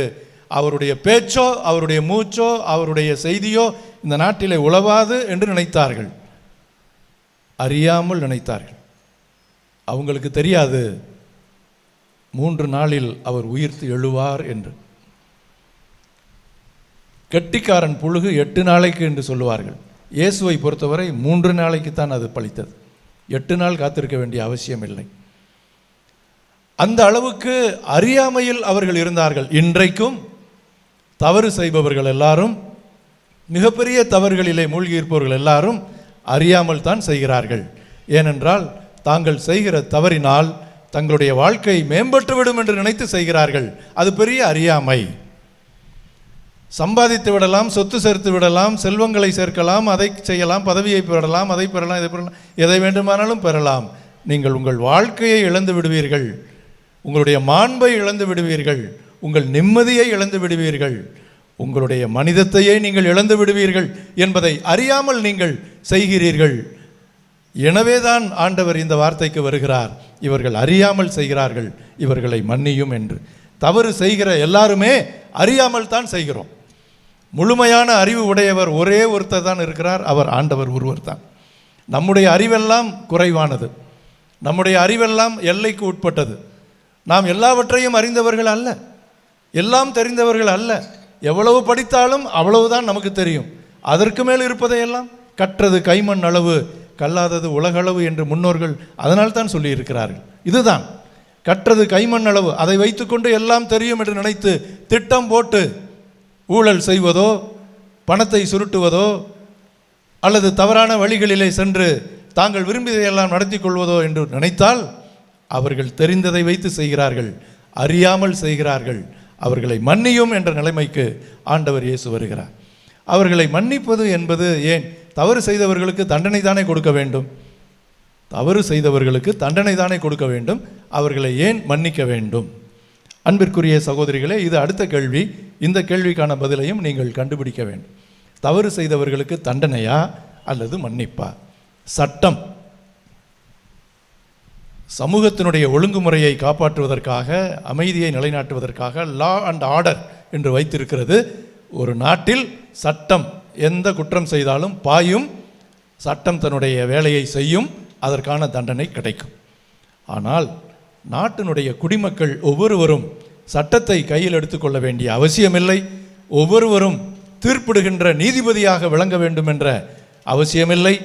அவருடைய பேச்சோ அவருடைய மூச்சோ அவருடைய செய்தியோ இந்த நாட்டிலே உலவாது என்று நினைத்தார்கள். அறியாமல் நினைத்தார்கள். அவங்களுக்கு தெரியாது 3 நாளில் அவர் உயிர்த்து எழுவார் என்று. கெட்டிக்காரன் புழுகு 8 நாளைக்கு என்று சொல்லுவார்கள். இயேசுவை பொறுத்தவரை 3 நாளைக்கு தான் அது பலித்தது. 8 நாள் காத்திருக்க வேண்டிய அவசியம் இல்லை. அந்த அளவுக்கு அறியாமையில் அவர்கள் இருந்தார்கள். இன்றைக்கும் தவறு செய்பவர்கள் எல்லாரும், மிகப்பெரிய தவறுகளிலே மூழ்கி இருப்பவர்கள் எல்லாரும் அறியாமல் தான் செய்கிறார்கள். ஏனென்றால் தாங்கள் செய்கிற தவறினால் தங்களுடைய வாழ்க்கை மேம்பட்டுவிடும் என்று நினைத்து செய்கிறார்கள். அது பெரிய அறியாமை. சம்பாதித்து விடலாம், சொத்து சேர்த்து விடலாம், செல்வங்களை சேர்க்கலாம், அதை செய்யலாம், பதவியை பெறலாம், அதை பெறலாம், இதை பெறலாம், எதை வேண்டுமானாலும் பெறலாம். நீங்கள் உங்கள் வாழ்க்கையை இழந்து விடுவீர்கள், உங்களுடைய மாண்பை இழந்து விடுவீர்கள், உங்கள் நிம்மதியை இழந்து விடுவீர்கள், உங்களுடைய மனிதத்தையே நீங்கள் இழந்து விடுவீர்கள் என்பதை அறியாமல் நீங்கள் செய்கிறீர்கள். எனவேதான் ஆண்டவர் இந்த வார்த்தைக்கு வருகிறார், இவர்கள் அறியாமல் செய்கிறார்கள், இவர்களை மன்னியும் என்று. தவறு செய்கிற எல்லாருமே அறியாமல் தான் செய்கிறோம். முழுமையான அறிவு உடையவர் ஒரே ஒருத்தர் தான் இருக்கிறார், அவர் ஆண்டவர் ஒருவர் தான். நம்முடைய அறிவெல்லாம் குறைவானது, நம்முடைய அறிவெல்லாம் எல்லைக்கு உட்பட்டது. நாம் எல்லாவற்றையும் அறிந்தவர்கள் அல்ல, எல்லாம் தெரிந்தவர்கள் அல்ல. எவ்வளவு படித்தாலும் அவ்வளவுதான் நமக்கு தெரியும். அதற்கு மேல் இருப்பதையெல்லாம் கற்றது கைமண் அளவு, கல்லாதது உலகளவு என்று முன்னோர்கள் அதனால் தான் சொல்லி இருக்கிறார்கள். இதுதான் கற்றது கைமண் அளவு. அதை வைத்துக்கொண்டு எல்லாம் தெரியும் என்று நினைத்து திட்டம் போட்டு ஊழல் செய்வதோ, பணத்தை சுருட்டுவதோ, அல்லது தவறான வழிகளிலே சென்று தாங்கள் விரும்பியதையெல்லாம் நடத்தி கொள்வதோ என்று நினைத்தால் அவர்கள் தெரிந்ததை வைத்து செய்கிறார்கள், அறியாமல் செய்கிறார்கள். அவர்களை மன்னியும் என்ற நிலைமைக்கு ஆண்டவர் இயேசு வருகிறார். அவர்களை மன்னிப்பது என்பது ஏன்? தவறு செய்தவர்களுக்கு தண்டனை தானே கொடுக்க வேண்டும், தவறு செய்தவர்களுக்கு தண்டனை தானே கொடுக்க வேண்டும், அவர்களை ஏன் மன்னிக்க வேண்டும்? அன்பிற்குரிய சகோதரிகளே, இது அடுத்த கேள்வி. இந்த கேள்விக்கான பதிலையும் நீங்கள் கண்டுபிடிக்க வேண்டும். தவறு செய்தவர்களுக்கு தண்டனையா அல்லது மன்னிப்பா? சட்டம் சமூகத்தினுடைய ஒழுங்குமுறையை காப்பாற்றுவதற்காக, அமைதியை நிலைநாட்டுவதற்காக லா அண்ட் ஆர்டர் என்று வைத்திருக்கிறது. ஒரு நாட்டில் சட்டம் எந்த குற்றம் செய்தாலும் பாயும், சட்டம் தன்னுடைய வேலையை செய்யும், அதற்கான தண்டனை கிடைக்கும். ஆனால் நாட்டினுடைய குடிமக்கள் ஒவ்வொருவரும் சட்டத்தை கையில் எடுத்துக்கொள்ள வேண்டிய அவசியமில்லை. ஒவ்வொருவரும் தீர்ப்பிடுகின்ற நீதிபதியாக விளங்க வேண்டும் என்ற அவசியமில்லை.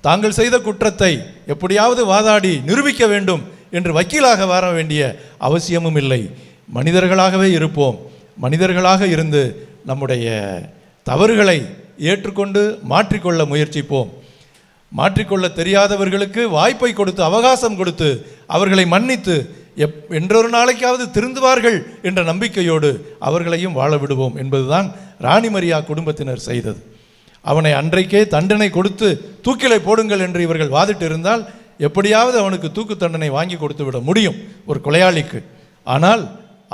தாங்கள் செய்த குற்றத்தை எப்படியாவது வாதாடி நிரூபிக்க வேண்டும் என்று வக்கீலாக வர வேண்டிய அவசியமும் இல்லை. மனிதர்களாகவே இருப்போம். மனிதர்களாக இருந்து நம்முடைய தவறுகளை ஏற்றுக்கொண்டு மாற்றிக்கொள்ள முயற்சிப்போம். மாற்றிக்கொள்ள தெரியாதவர்களுக்கு வாய்ப்பை கொடுத்து, அவகாசம் கொடுத்து, அவர்களை மன்னித்து என்றொரு நாளைக்காவது திருந்துவார்கள் என்ற நம்பிக்கையோடு அவர்களையும் வாழ விடுவோம் என்பதுதான் ராணி மரியா குடும்பத்தினர் செய்தது. அவனை அன்றைக்கே தண்டனை கொடுத்து தூக்கிலை போடுங்கள் என்று இவர்கள் வாதிட்டு இருந்தால் எப்படியாவது அவனுக்கு தூக்கு தண்டனை வாங்கி கொடுத்து விட முடியும் ஒரு கொலையாளிக்கு. ஆனால்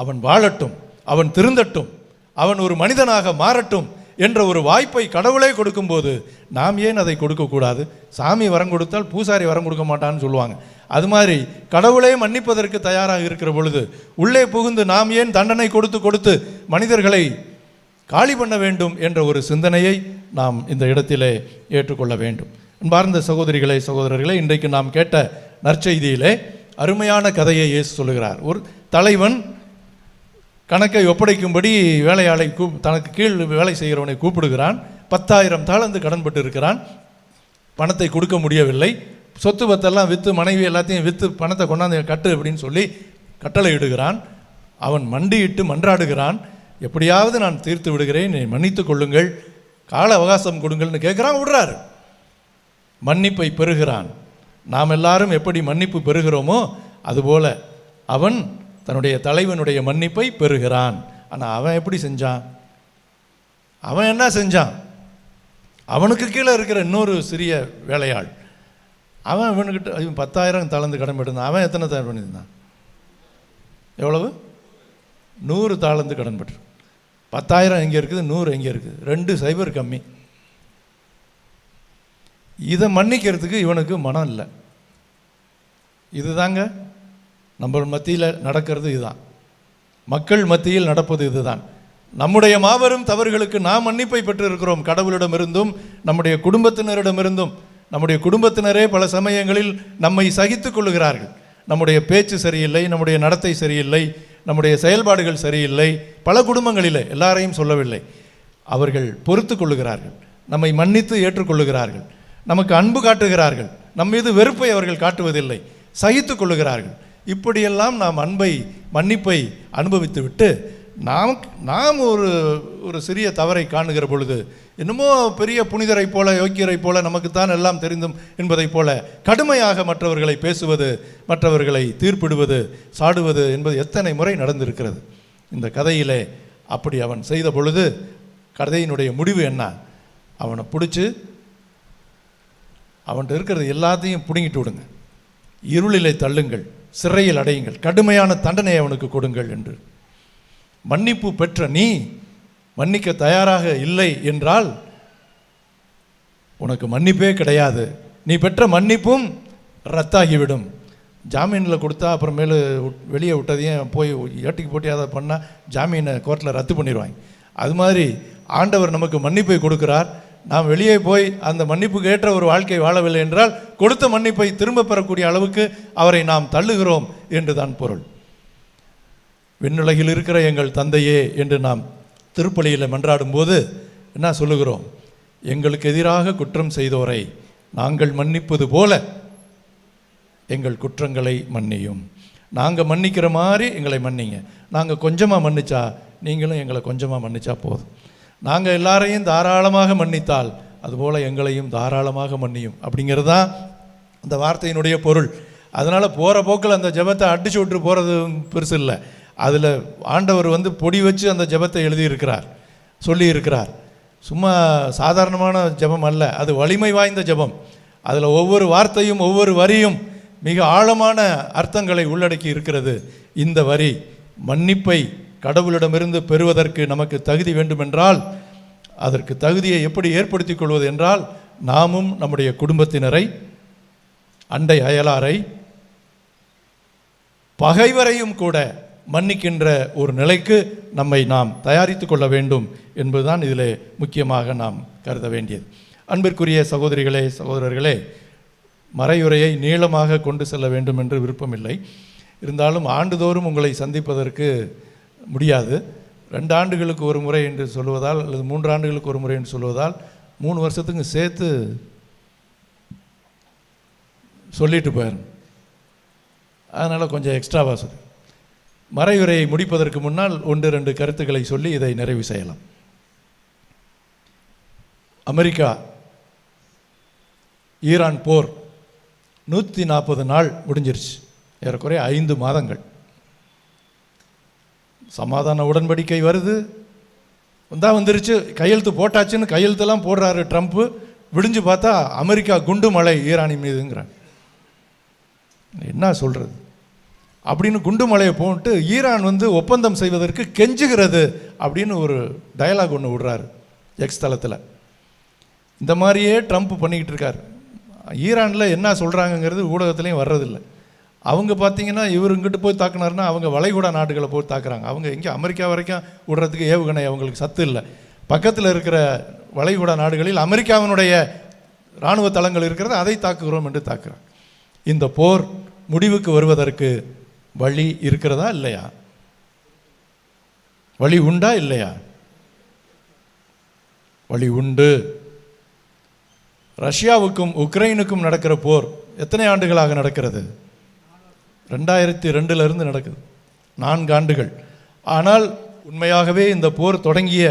அவன் வாழட்டும், அவன் திருந்தட்டும், அவன் ஒரு மனிதனாக மாறட்டும் என்ற ஒரு வாய்ப்பை கடவுளே கொடுக்கும்போது நாம் ஏன் அதை கொடுக்கக்கூடாது? சாமி வரம் கொடுத்தால் பூசாரி வரம் கொடுக்க மாட்டான்னு சொல்லுவாங்க. அது மாதிரி கடவுளே மன்னிப்பதற்கு தயாராக இருக்கிற பொழுது உள்ளே புகுந்து நாம் ஏன் தண்டனை கொடுத்து மனிதர்களை காலி பண்ண வேண்டும் என்ற ஒரு சிந்தனையை நாம் இந்த இடத்திலே ஏற்றுக்கொள்ள வேண்டும். அன்பார்ந்த சகோதரிகளே, சகோதரர்களே, இன்றைக்கு நாம் கேட்ட நற்செய்தியிலே அருமையான கதையை இயேசு சொல்லுகிறார். ஒரு தலைவன் கணக்கை ஒப்படைக்கும்படி வேலையாளை தனக்கு கீழ் வேலை செய்கிறவனை கூப்பிடுகிறான். 10,000 தாலந்து கடன்பட்டு இருக்கிறான், பணத்தை கொடுக்க முடியவில்லை. சொத்து பத்தெல்லாம் விற்று, மனைவி எல்லாத்தையும் விற்று பணத்தை கொண்டாந்து கட்டு அப்படின்னு சொல்லி கட்டளை இடுகிறான். அவன் மண்டியிட்டு மன்றாடுகிறான், எப்படியாவது நான் தீர்த்து விடுகிறேன், மன்னித்து கொள்ளுங்கள், கால அவகாசம் கொடுங்கள்னு கேட்குறான். விடுறாரு, மன்னிப்பை பெறுகிறான். நாம் எல்லாரும் எப்படி மன்னிப்பு பெறுகிறோமோ அதுபோல அவன் தன்னுடைய தலைவனுடைய மன்னிப்பை பெறுகிறான். ஆனால் அவன் எப்படி செஞ்சான்? அவன் என்ன செஞ்சான்? அவனுக்கு கீழே இருக்கிற இன்னொரு சிறிய வேலையாள், அவன் இவனுக்கிட்ட 10,000 தாளந்து கடன் பெற்றிருந்தான். அவன் எத்தனை தயார் பண்ணியிருந்தான்? எவ்வளவு? 100 தாளந்து கடன் பெற்று. 10,000 எங்கே இருக்குது, 100 எங்கே இருக்குது? 2 சைபர் கம்மி. இதை மன்னிக்கிறதுக்கு இவனுக்கு மனம் இல்லை. இதுதாங்க நம்ம மத்தியில் நடக்கிறது. இதுதான் மக்கள் மத்தியில் நடப்பது. இதுதான் நம்முடைய மாபெரும் தவறுகளுக்கு நாம் மன்னிப்பை பெற்றிருக்கிறோம், கடவுளிடமிருந்தும் நம்முடைய குடும்பத்தினரிடமிருந்தும். நம்முடைய குடும்பத்தினரே பல சமயங்களில் நம்மை சகித்து கொள்ளுகிறார்கள். நம்முடைய பேச்சு சரியில்லை, நம்முடைய நடத்தை சரியில்லை, நம்முடைய செயல்பாடுகள் சரியில்லை. பல குடும்பங்களிலே, எல்லாரையும் சொல்லவில்லை. அவர்கள் பொறுத்து கொள்ளுகிறார்கள், நம்மை மன்னித்து ஏற்றுக்கொள்ளுகிறார்கள், நமக்கு அன்பு காட்டுகிறார்கள், நம் மீது வெறுப்பை அவர்கள் காட்டுவதில்லை, சகித்து கொள்ளுகிறார்கள். இப்படியெல்லாம் நாம் அன்பை, மன்னிப்பை அனுபவித்து விட்டு நாம் ஒரு சிறிய தவறை காணுகிற பொழுது என்னமோ பெரிய புனிதரை போல, யோக்கியரை போல, நமக்குத்தான் எல்லாம் தெரிந்தும் என்பதை போல கடுமையாக மற்றவர்களை பேசுவது, மற்றவர்களை தீர்ப்பிடுவது, சாடுவது என்பது எத்தனை முறை நடந்திருக்கிறது இந்த கதையிலே. அப்படி அவன் செய்த பொழுது கதையினுடைய முடிவு என்ன? அவனை பிடிச்சி அவன்கிட்ட இருக்கிறது எல்லாத்தையும் பிடுங்கிட்டு விடுங்க, இருளிலே தள்ளுங்கள், சிறையில் அடையுங்கள், கடுமையான தண்டனை அவனுக்கு கொடுங்கள் என்று. மன்னிப்பு பெற்ற நீ மன்னிக்க தயாராக இல்லை என்றால் உனக்கு மன்னிப்பே கிடையாது. நீ பெற்ற மன்னிப்பும் ரத்தாகிவிடும். ஜாமீனில் கொடுத்தா அப்புறமேலு வெளியே விட்டதையும் போய் ஏட்டிக்கு போட்டி அதை பண்ணால் ஜாமீனை கோர்ட்டில் ரத்து பண்ணிடுவாங்க. அது மாதிரி ஆண்டவர் நமக்கு மன்னிப்பை கொடுக்கிறார். நாம் வெளியே போய் அந்த மன்னிப்புக்கு ஏற்ற ஒரு வாழ்க்கை வாழவில்லை என்றால் கொடுத்த மன்னிப்பை திரும்ப பெறக்கூடிய அளவுக்கு அவரை நாம் தள்ளுகிறோம் என்று தான் பொருள். விண்ணுலகில் இருக்கிற எங்கள் தந்தையே என்று நாம் திருப்பலியில் மன்றாடும் போது என்ன சொல்லுகிறோம்? எங்களுக்கு எதிராக குற்றம் செய்தோரை நாங்கள் மன்னிப்பது போல எங்கள் குற்றங்களை மன்னியும். நாங்கள் மன்னிக்கிற மாதிரி எங்களை மன்னிங்க. நாங்கள் கொஞ்சமாக மன்னிச்சா நீங்களும் எங்களை கொஞ்சமாக மன்னிச்சா போதும். நாங்கள் எல்லாரையும் தாராளமாக மன்னித்தால் அதுபோல் எங்களையும் தாராளமாக மன்னியும். அப்படிங்கிறது தான் அந்த வார்த்தையினுடைய பொருள். அதனால் போகிற போக்கில் அந்த ஜெபத்தை அடிச்சு விட்டு போகிறது பெருசு இல்லை. அதில் ஆண்டவர் பொடி வச்சு அந்த ஜெபத்தை எழுதியிருக்கிறார், சொல்லியிருக்கிறார். சும்மா சாதாரணமான ஜெபம் அல்ல, அது வலிமை வாய்ந்த ஜெபம். அதில் ஒவ்வொரு வார்த்தையும் ஒவ்வொரு வரியும் மிக ஆழமான அர்த்தங்களை உள்ளடக்கி இருக்கிறது. இந்த வரி மன்னிப்பை கடவுளிடமிருந்து பெறுவதற்கு நமக்கு தகுதி வேண்டுமென்றால் அதற்கு தகுதியை எப்படி ஏற்படுத்திக் கொள்வது என்றால் நாமும் நம்முடைய குடும்பத்தினரை, அண்டை அயலாரை, பகைவரையும் கூட மன்னிக்கின்ற ஒரு நிலைக்கு நம்மை நாம் தயாரித்து கொள்ள வேண்டும் என்பதுதான் இதில் முக்கியமாக நாம் கருத வேண்டியது. அன்பிற்குரிய சகோதரிகளே, சகோதரர்களே, மறையுரையை நீளமாக கொண்டு செல்ல வேண்டும் என்று விருப்பமில்லை. இருந்தாலும் ஆண்டுதோறும் உங்களை சந்திப்பதற்கு முடியாது. 2 ஆண்டுகளுக்கு ஒரு முறை என்று சொல்வதால் அல்லது 3 ஆண்டுகளுக்கு ஒரு முறை என்று சொல்வதால் 3 வருஷத்துக்கு சேர்த்து சொல்லிட்டு போயிடும். அதனால் கொஞ்சம் எக்ஸ்ட்ராவாக சொல்லு. மறையுரையை முடிப்பதற்கு முன்னால் 1-2 கருத்துக்களை சொல்லி இதை நிறைவு செய்யலாம். அமெரிக்கா ஈரான் போர் 140 நாள் முடிஞ்சிருச்சு, ஏறக்குறைய 5 மாதங்கள். சமாதான உடன்படிக்கை வருது, வந்துருச்சு, கையெழுத்து போட்டாச்சுன்னு கையெழுத்தெல்லாம் போடுறாரு ட்ரம்ப்பு. விடிஞ்சு பார்த்தா அமெரிக்கா குண்டு மழை ஈரானின் மீதுங்கிறாங்க. என்ன சொல்கிறது? அப்படின்னு குண்டு மலையை போட்டு ஈரான் ஒப்பந்தம் செய்வதற்கு கெஞ்சுகிறது அப்படின்னு ஒரு டயலாக் ஒன்று விடுறாரு எக்ஸ் தளத்தில். இந்த மாதிரியே ட்ரம்ப் பண்ணிக்கிட்டு இருக்கார். ஈரானில் என்ன சொல்கிறாங்கங்கிறது ஊடகத்துலேயும் வர்றதில்லை. அவங்க பார்த்தீங்கன்னா இவர் இங்கிட்டு போய் தாக்குனாருன்னா அவங்க வளைகுடா நாடுகளை போய் தாக்குறாங்க. அவங்க எங்கே அமெரிக்கா வரைக்கும் விடுறதுக்கு ஏவுகணை அவங்களுக்கு சத்து இல்லை. பக்கத்தில் இருக்கிற வளைகுடா நாடுகளில் அமெரிக்காவினுடைய இராணுவ தளங்கள் இருக்கிறது, அதை தாக்குகிறோம் என்று தாக்குறாங்க. இந்த போர் முடிவுக்கு வருவதற்கு வழி இருக்கிறதா இல்லையா? வழி உண்டா இல்லையா? வழி உண்டு. ரஷ்யாவுக்கும் உக்ரைனுக்கும் நடக்கிற போர் எத்தனை ஆண்டுகளாக நடக்கிறது? 2002 நடக்குது, 4 ஆண்டுகள். ஆனால் உண்மையாகவே இந்த போர் தொடங்கிய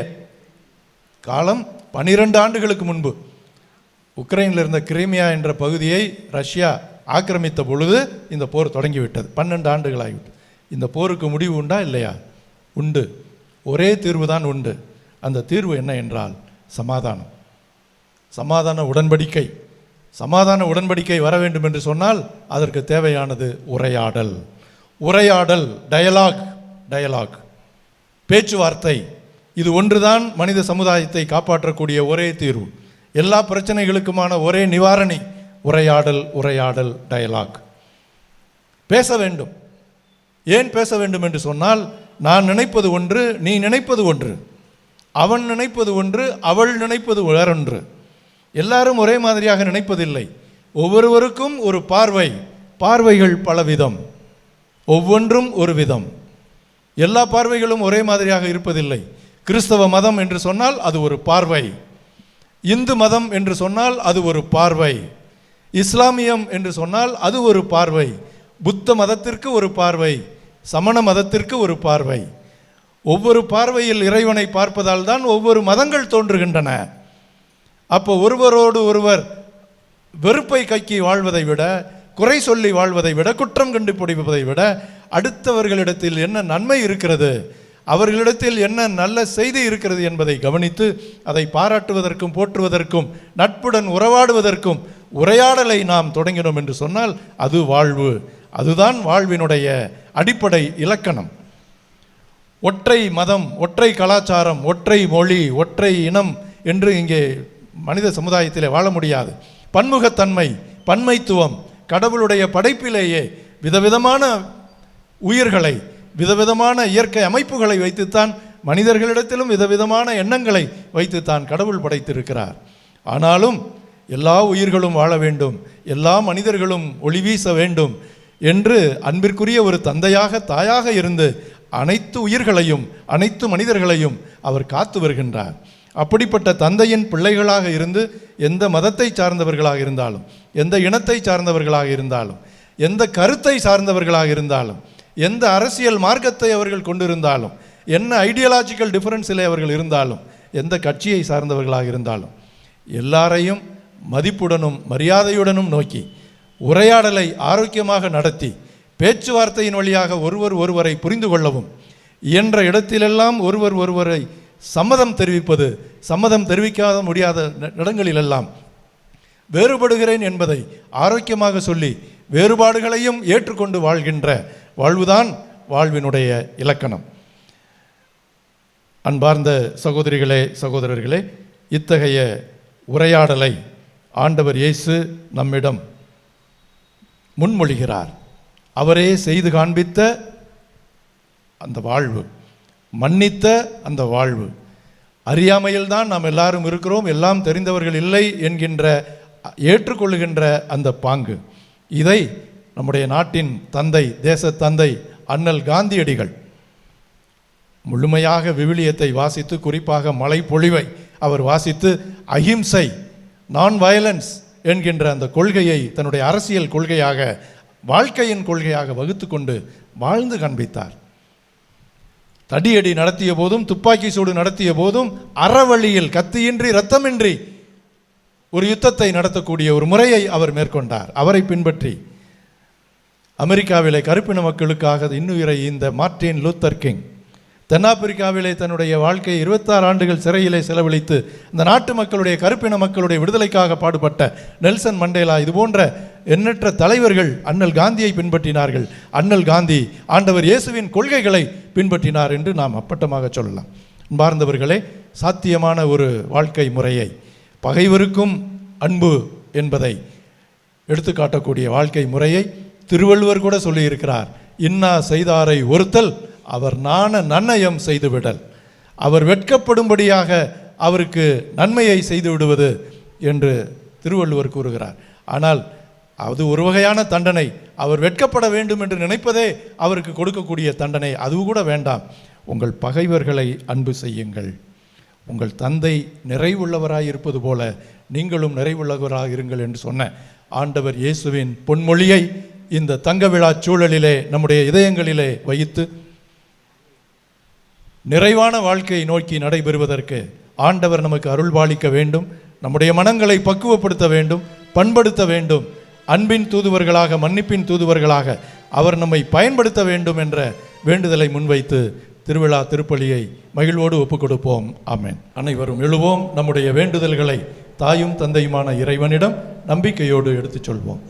காலம் 12 ஆண்டுகளுக்கு முன்பு. உக்ரைனில் இருந்த கிரீமியா என்ற பகுதியை ரஷ்யா ஆக்கிரமித்த பொழுது இந்த போர் தொடங்கிவிட்டது. 12 ஆண்டுகள் ஆகிவிட்டது. இந்த போருக்கு முடிவு உண்டா இல்லையா? உண்டு. ஒரே தீர்வு தான் உண்டு. அந்த தீர்வு என்ன என்றால் சமாதானம், சமாதான உடன்படிக்கை. சமாதான உடன்படிக்கை வர வேண்டும் என்று சொன்னால் அதற்கு தேவையானது உரையாடல். உரையாடல், டயலாக், பேச்சுவார்த்தை. இது ஒன்றுதான் மனித சமுதாயத்தை காப்பாற்றக்கூடிய ஒரே தீர்வு. எல்லா பிரச்சனைகளுக்குமான ஒரே நிவாரணி உரையாடல், டயலாக். பேச வேண்டும். ஏன் பேச வேண்டும் என்று சொன்னால், நான் நினைப்பது ஒன்று, நீ நினைப்பது ஒன்று, அவன் நினைப்பது ஒன்று, அவள் நினைப்பது வேறொன்று. எல்லாரும் ஒரே மாதிரியாக நினைப்பதில்லை. ஒவ்வொருவருக்கும் ஒரு பார்வை, பார்வைகள் பலவிதம், ஒவ்வொன்றும் ஒரு விதம். எல்லா பார்வைகளும் ஒரே மாதிரியாக இருப்பதில்லை. கிறிஸ்தவ மதம் என்று சொன்னால் அது ஒரு பார்வை, இந்து மதம் என்று சொன்னால் அது ஒரு பார்வை, இஸ்லாமியம் என்று சொன்னால் அது ஒரு பார்வை, புத்த மதத்திற்கு ஒரு பார்வை, சமண மதத்திற்கு ஒரு பார்வை. ஒவ்வொரு பார்வையில் இறைவனை பார்ப்பதால் தான் ஒவ்வொரு மதங்கள் தோன்றுகின்றன. அப்போ ஒருவரோடு ஒருவர் வெறுப்பை கக்கி வாழ்வதை விட, குறை சொல்லி வாழ்வதை விட, குற்றம் கண்டுபிடிப்பதை விட, அடுத்தவர்களிடத்தில் என்ன நன்மை இருக்கிறது, அவர்களிடத்தில் என்ன நல்ல செய்தி இருக்கிறது என்பதை கவனித்து அதை பாராட்டுவதற்கும் போற்றுவதற்கும் நட்புடன் உறவாடுவதற்கும் உரையாடலை நாம் தொடங்கினோம் என்று சொன்னால் அது வாழ்வு. அதுதான் வாழ்வினுடைய அடிப்படை இலக்கணம். ஒற்றை மதம், ஒற்றை கலாச்சாரம், ஒற்றை மொழி, ஒற்றை இனம் என்று இங்கே மனித சமுதாயத்திலே வாழ முடியாது. பன்முகத்தன்மை, பன்மைத்துவம், கடவுளுடைய படைப்பிலேயே விதவிதமான உயிர்களை, விதவிதமான இயற்கை அமைப்புகளை வைத்துத்தான், மனிதர்களிடத்திலும் விதவிதமான எண்ணங்களை வைத்துத்தான் கடவுள் படைத்திருக்கிறார். ஆனாலும் எல்லா உயிர்களும் வாழ வேண்டும், எல்லா மனிதர்களும் ஒளி வீச வேண்டும் என்று அன்பிற்குரிய ஒரு தந்தையாக, தாயாக இருந்து அனைத்து உயிர்களையும், அனைத்து மனிதர்களையும் அவர் காத்து வருகின்றார். அப்படிப்பட்ட தந்தையின் பிள்ளைகளாக இருந்து எந்த மதத்தை சார்ந்தவர்களாக இருந்தாலும், எந்த இனத்தை சார்ந்தவர்களாக இருந்தாலும், எந்த கருத்தை சார்ந்தவர்களாக இருந்தாலும், எந்த அரசியல் மார்க்கத்தை அவர்கள் கொண்டிருந்தாலும், என்ன ஐடியாலஜிக்கல் டிஃபரன்ஸிலே அவர்கள் இருந்தாலும், எந்த கட்சியை சார்ந்தவர்களாக இருந்தாலும், எல்லாரையும் மதிப்புடனும் மரியாதையுடனும் நோக்கி உரையாடலை ஆரோக்கியமாக நடத்தி பேச்சுவார்த்தையின் வழியாக ஒருவர் ஒருவரை புரிந்து கொள்ளவும், இயன்ற இடத்திலெல்லாம் ஒருவர் ஒருவரை சம்மதம் தெரிவிப்பது, சம்மதம் தெரிவிக்காத முடியாத இடங்களிலெல்லாம் வேறுபடுகிறேன் என்பதை ஆரோக்கியமாக சொல்லி வேறுபாடுகளையும் ஏற்றுக்கொண்டு வாழ்கின்ற வாழ்வுதான் வாழ்வினுடைய இலக்கணம். அன்பார்ந்த சகோதரிகளே, சகோதரர்களே, இத்தகைய உரையாடலை ஆண்டவர் இயேசு நம்மிடம் முன்மொழிகிறார். அவரே செய்து காண்பித்த அந்த வாழ்வு, மன்னித்த அந்த வாழ்வு, அறியாமையில்தான் நாம் எல்லாரும் இருக்கிறோம், எல்லாம் தெரிந்தவர்கள் இல்லை என்கின்ற ஏற்றுக்கொள்ளுகின்ற அந்த பாங்கு, இதை நம்முடைய நாட்டின் தந்தை, தேச தந்தை அண்ணல் காந்தியடிகள் முழுமையாக விவிலியத்தை வாசித்து, குறிப்பாக மலை பொழிவை அவர் வாசித்து, அஹிம்சை, நான் வயலன்ஸ் என்கின்ற அந்த கொள்கையை தன்னுடைய அரசியல் கொள்கையாக, வாழ்க்கையின் கொள்கையாக வகுத்து கொண்டு வாழ்ந்து காண்பித்தார். தடியடி நடத்திய போதும், துப்பாக்கி சூடு நடத்திய போதும், அறவழியில் கத்தியின்றி இரத்தமின்றி ஒரு யுத்தத்தை நடத்தக்கூடிய ஒரு முறையை அவர் மேற்கொண்டார். அவரை பின்பற்றி அமெரிக்காவிலே கருப்பின மக்களுக்காக இன்னுயிரை இந்த மார்ட்டின் லூத்தர் கிங், தென்னாப்பிரிக்காவிலே தன்னுடைய வாழ்க்கை 26 ஆண்டுகள் சிறையிலே செலவழித்து இந்த நாட்டு மக்களுடைய, கருப்பின மக்களுடைய விடுதலைக்காக பாடுபட்ட நெல்சன் மண்டேலா, இதுபோன்ற எண்ணற்ற தலைவர்கள் அண்ணல் காந்தியை பின்பற்றினார்கள். அண்ணல் காந்தி ஆண்டவர் இயேசுவின் கொள்கைகளை பின்பற்றினார் என்று நாம் அப்பட்டமாக சொல்லலாம். அன்பார்ந்தவர்களே, சாத்தியமான ஒரு வாழ்க்கை முறையை, பகைவருக்கும் அன்பு என்பதை எடுத்துக்காட்டக்கூடிய வாழ்க்கை முறையை திருவள்ளுவர் கூட சொல்லியிருக்கிறார். இன்னா செய்தாரை ஒருத்தல் அவர் நாண நன்னயம் செய்துவிடல், அவர் வெட்கப்படும்படியாக அவருக்கு நன்மையை செய்து விடுவது என்று திருவள்ளுவர் கூறுகிறார். ஆனால் அது ஒரு வகையான தண்டனை. அவர் வெட்கப்பட வேண்டும் என்று நினைப்பதே அவருக்கு கொடுக்கக்கூடிய தண்டனை. அது கூட வேண்டாம். உங்கள் பகைவர்களை அன்பு செய்யுங்கள். உங்கள் தந்தை நிறைவுள்ளவராய் இருப்பது போல நீங்களும் நிறைவுள்ளவராக இருங்கள் என்று சொன்ன ஆண்டவர் இயேசுவின் பொன்மொழியை இந்த தங்க விழா சூழலிலே நம்முடைய இதயங்களிலே வைத்து நிறைவான வாழ்க்கையை நோக்கி நடைபெறுவதற்கு ஆண்டவர் நமக்கு அருள்பாலிக்க வேண்டும். நம்முடைய மனங்களை பக்குவப்படுத்த வேண்டும், பண்படுத்த வேண்டும். அன்பின் தூதுவர்களாக, மன்னிப்பின் தூதுவர்களாக அவர் நம்மை பயன்படுத்த வேண்டும் என்ற வேண்டுதலை முன்வைத்து திருவிழா திருப்பலியை மகிழ்வோடு ஒப்புக் கொடுப்போம். ஆமென். அனைவரும் எழுவோம். நம்முடைய வேண்டுதல்களை தாயும் தந்தையுமான இறைவனிடம் நம்பிக்கையோடு எடுத்துச் சொல்வோம்.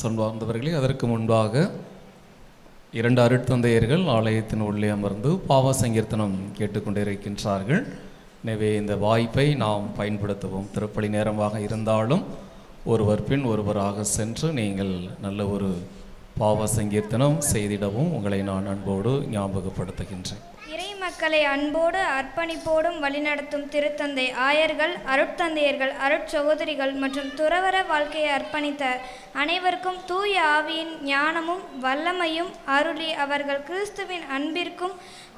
சொன்பார்ந்தவர்களே, அதற்கு முன்பாக 2 அருட்தந்தையர்கள் ஆலயத்தின் உள்ளே அமர்ந்து பாவ சங்கீர்த்தனம் கேட்டுக்கொண்டிருக்கின்றார்கள். எனவே இந்த வாய்ப்பை நாம் பயன்படுத்துவோம். திருப்பலி நேரமாக இருந்தாலும் ஒருவர் பின் ஒருவராக சென்று நீங்கள் நல்ல ஒரு பாவ சங்கீர்த்தனம் செய்திடவும் உங்களை நான் அன்போடு ஞாபகப்படுத்துகின்றேன். இறை மக்களை அன்போடு அர்ப்பணிப்போடும் வழிநடத்தும் திருத்தந்தை ஆயர்கள், அருட்தந்தையர்கள், அருட்சகோதரிகள் மற்றும் துறவற வாழ்க்கையை அர்ப்பணித்த அனைவருக்கும் தூய ஆவியின் ஞானமும் வல்லமையும் அருளி அவர்கள் கிறிஸ்துவின் அன்பிற்கும்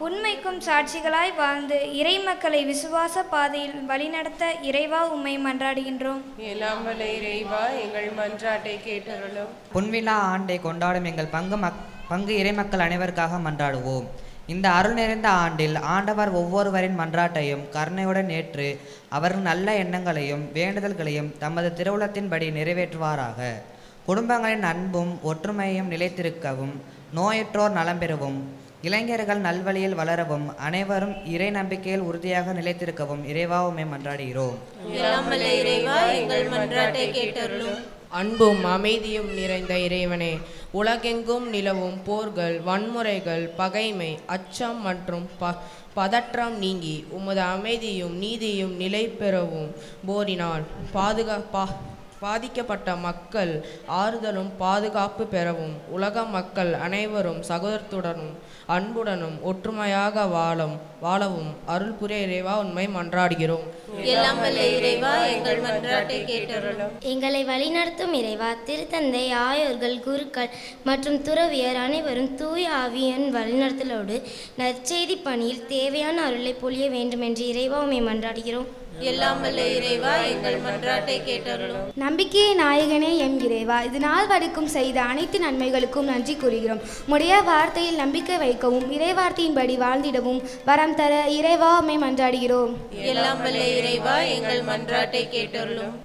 உண்மைக்கும் சாட்சிகளாய் வாழ்ந்து இறை மக்களை விசுவாச பாதையில் வழிநடத்த இறைவா உம்மை மன்றாடுகின்றோம். எல்லாம் வல்ல இறைவா, எங்கள் மன்றாட்டை கேட்டருளும். பொன்விழா ஆண்டை கொண்டாடும் எங்கள் பங்கு இறைமக்கள் அனைவருக்காக மன்றாடுவோம். இந்த அருள் நிறைந்த ஆண்டில் ஆண்டவர் ஒவ்வொருவரின் மன்றாட்டையும் கருணையுடன் ஏற்று அவர்கள் நல்ல எண்ணங்களையும் வேண்டுதல்களையும் தமது திருவுளத்தின்படி நிறைவேற்றுவாராக. குடும்பங்களின் அன்பும் ஒற்றுமையும் நிலைத்திருக்கவும், நோயற்றோர் நலம் பெறவும், இளைஞர்கள் நல்வழியில் வளரவும், அனைவரும் இறை நம்பிக்கையில் உறுதியாக நிலைத்திருக்கவும் இறைவா உம்மை மன்றாடுகிறோம். அன்பும் அமைதியும் நிறைந்த இறைவனே, உலகெங்கும் நிலவும் போர்கள், வன்முறைகள், பகைமை, அச்சம் மற்றும் பதற்றம் நீங்கி உமது அமைதியும் நீதியும் நிலை பெறவும், போரினால் பாதிக்கப்பட்ட மக்கள் ஆறுதலும் பாதுகாப்பு பெறவும், உலக மக்கள் அனைவரும் சகோதரத்துடனும் அன்புடனும் ஒற்றுமையாக வாழவும் அருள் புரிய இறைவா உண்மை மன்றாடுகிறோம். எங்களை வழிநடத்தும் இறைவா, திருத்தந்தை, ஆயோர்கள், குருக்கள் மற்றும் துறவியர் அனைவரும் தூய ஆவியின் வழிநடத்தலோடு நற்செய்தி பணியில் தேவையான அருளை பொழிய வேண்டும் என்று இறைவா உம்மை மன்றாடுகிறோம். நம்பிக்கையை நாயகனே எம் இறைவா, இது நாள் வரைக்கும் செய்த அனைத்து நன்மைகளுக்கும் நன்றி கூறுகிறோம். உடைய வார்த்தையில் நம்பிக்கை வைக்கவும் இறைவார்த்தையின்படி வாழ்ந்திடவும் வரம் தர இறைவா உம்மை மன்றாடுகிறோம்.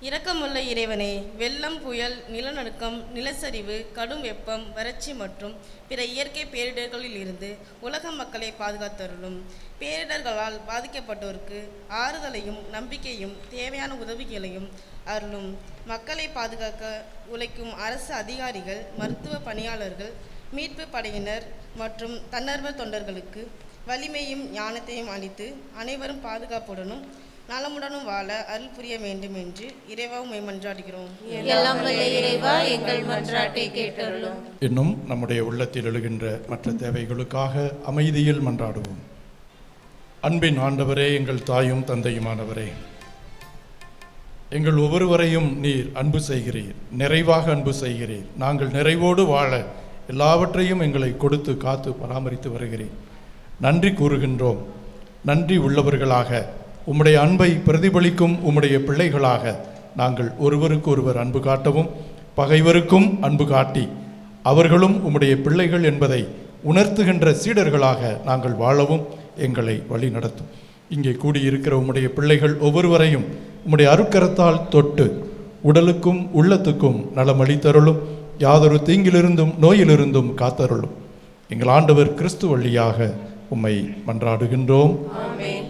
இரக்கமுள்ள இறைவனே, வெள்ளம், புயல், நிலநடுக்கம், நிலச்சரிவு, கடும் வெப்பம், வறட்சி மற்றும் பிற இயற்கை பேரிடர்களில் இருந்து உலக மக்களை பாதுகாத்தருளும். பேரிடர்களால் பாதிக்கப்பட்டோருக்கு ஆறுதலையும் நம்பிக்கையும் தேவையான உதவிகளையும் அருளும். மக்களை பாதுகாக்க உழைக்கும் அரசு அதிகாரிகள், மருத்துவ பணியாளர்கள், மீட்பு படையினர் மற்றும் தன்னார்வ தொண்டர்களுக்கு வலிமையும் ஞானத்தையும் அளித்து அனைவரும் பாதுகாப்புடனும் நலமுடனும் வாழ அருள் புரிய வேண்டும் என்று இறைவா உம்மை மன்றாடுகிறோம். இன்னும் நம்முடைய உள்ளத்தில் எழுகின்ற மற்ற தேவைகளுக்காக அமைதியில் மன்றாடுவோம். அன்பின் ஆண்டவரே, எங்கள் தாயும் தந்தையுமானவரே, எங்கள் ஒவ்வொருவரையும் நீர் அன்பு செய்கிறீர், நிறைவாக அன்பு செய்கிறீர். நாங்கள் நிறைவோடு வாழ எல்லாவற்றையும் எங்களை கொடுத்து காத்து பராமரித்து வருகிறீர். நன்றி கூறுகின்றோம். நன்றி உள்ளவர்களாக உம்முடைய அன்பை பிரதிபலிக்கும் உம்முடைய பிள்ளைகளாக நாங்கள் ஒருவருக்கு ஒருவர் அன்பு காட்டவும், பகைவருக்கும் அன்பு காட்டி அவர்களும் உம்முடைய பிள்ளைகள் என்பதை உணர்த்துகின்ற சீடர்களாக நாங்கள் வாழவும் எங்களை வழி நடத்தும். இங்கே கூடியிருக்கிற உம்முடைய பிள்ளைகள் ஒவ்வொருவரையும் உம்முடைய அருட்கரத்தால் தொட்டு உடலுக்கும் உள்ளத்துக்கும் நலமளித்தருளும். யாதொரு தீங்கிலிருந்தும் நோயிலிருந்தும் காத்தருளும். எங்கள் ஆண்டவர் கிறிஸ்து வழியாக உம்மை மன்றாடுகின்றோம். ஆமென்.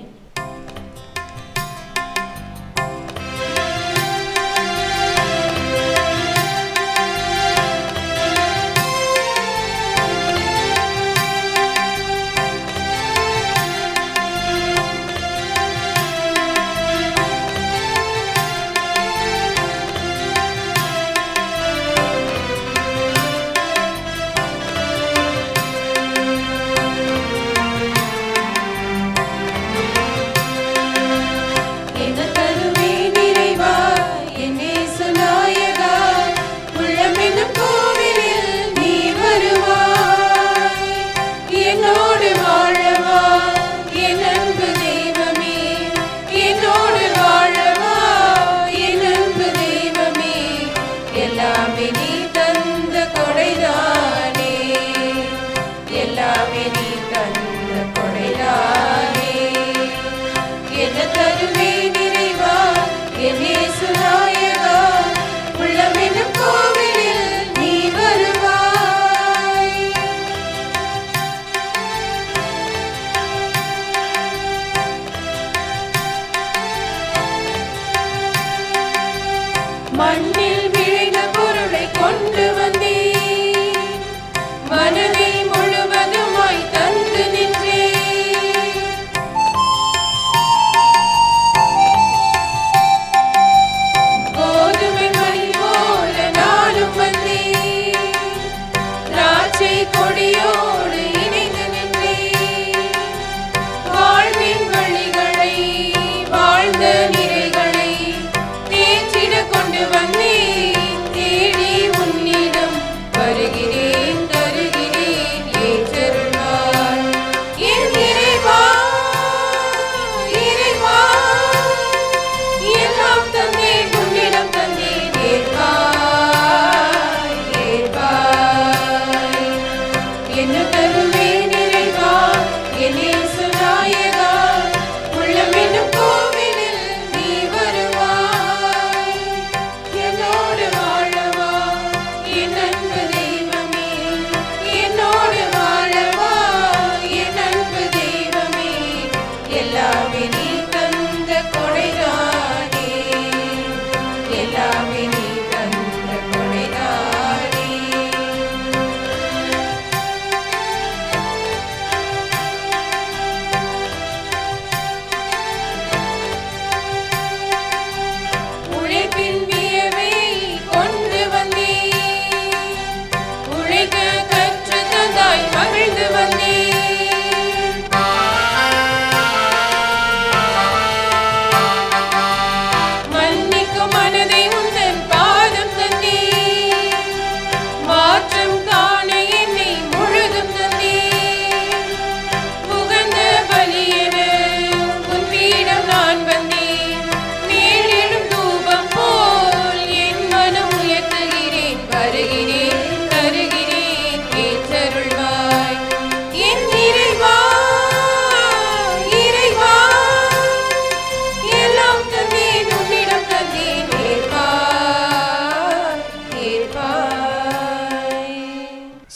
மண்ணில் விளைந்த பொருளை கொண்டு வந்தே, மனதை முழுவதுமாய் தந்து நின்றே. கோதுமை மணி போல நானும் வந்தே,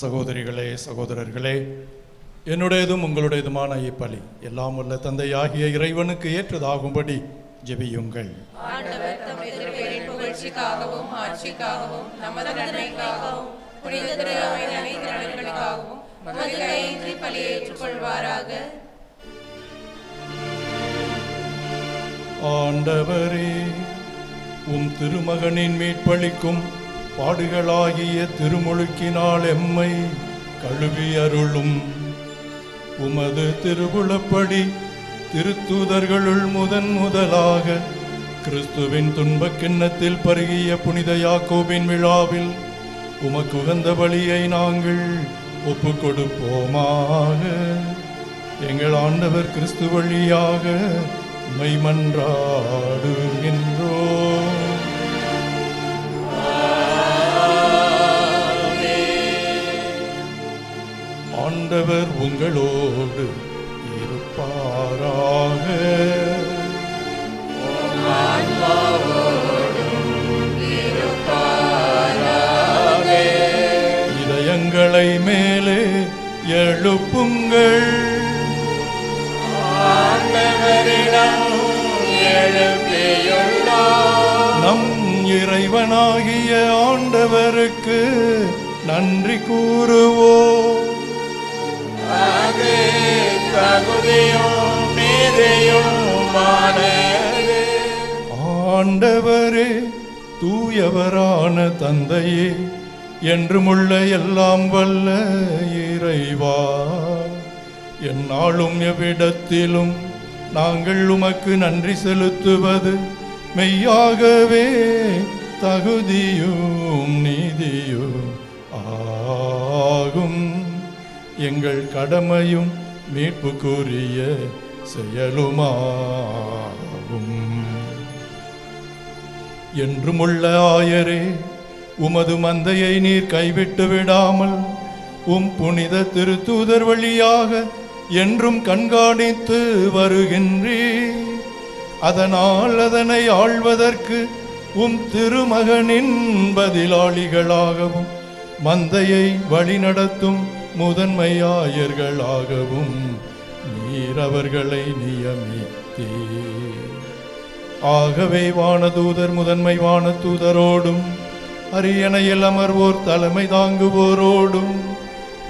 சகோதரிகளே, சகோதரர்களே, என்னுடையதும் உங்களுடையதுமான இப்பலி எல்லாம் உள்ள தந்தையாகிய இறைவனுக்கு ஏற்றதாகும்படி ஜெபியுங்கள். ஆண்டவர் தம்முடைய திருப்பெயரின் புகழ்ச்சிக்காகவும் ஆட்சிக்காகவும் நமது நன்மைக்காகவும் புனித திரு அவையின் அனைத்து நலன்களுக்காகவும் மது கையின்றி பலியை ஏற்றுக்கொள்வாராக. ஆண்டவரே, உம் திருமகனின் மீட்பளிக்கும் பாடுகளாகிய திருமுழுக்கினால் எம்மை கழுவி அருளும். உமது திருவுளப்படி திருத்தூதர்களுள் முதலாக கிறிஸ்துவின் துன்பக் கிண்ணத்தில் பருகிய புனித யாக்கோபின் விழாவில் உமக்கு உகந்த பலியை நாங்கள் ஒப்பு கொடுப்போமாக. எங்கள் ஆண்டவர் கிறிஸ்து வழியாக உம்மை மன்றாடுகின்றோம். ஆண்டவர் உங்களோடு இருப்பாராக. இதயங்களை மேலே எழுப்புங்கள். நம் இறைவனாகிய ஆண்டவருக்கு நன்றி கூறுவோம். ஆண்டவரே, தூயவரான தந்தையே, என்றுமுள்ள எல்லாம் வல்ல இறைவா, எந்நாளும் எவ்விடத்திலும் நாங்கள் உமக்கு நன்றி செலுத்துவது மெய்யாகவே தகுதியும் நீதியும் ஆகும். எங்கள் கடமையும் மீட்புக்குரிய செயலுமாகும். என்றுமுள்ள ஆயரே, உமது மந்தையை நீர் கைவிட்டு விடாமல் உம் புனித திருத்தூதர் வழியாக என்றும் கண்காணித்து வருகின்றீர். அதனால் அதனை ஆள்வதற்கு உம் திருமகனின் பதிலாளிகளாகவும் மந்தையை வழிநடத்தும் முதன்மையாயர்களாகவும் நீர் அவர்களை நியமித்தீர். ஆகவே வானதூதர் முதன்மை வானதூதரோடும் அரியணையில் அமர்வோர் தலைமை தாங்குவோரோடும்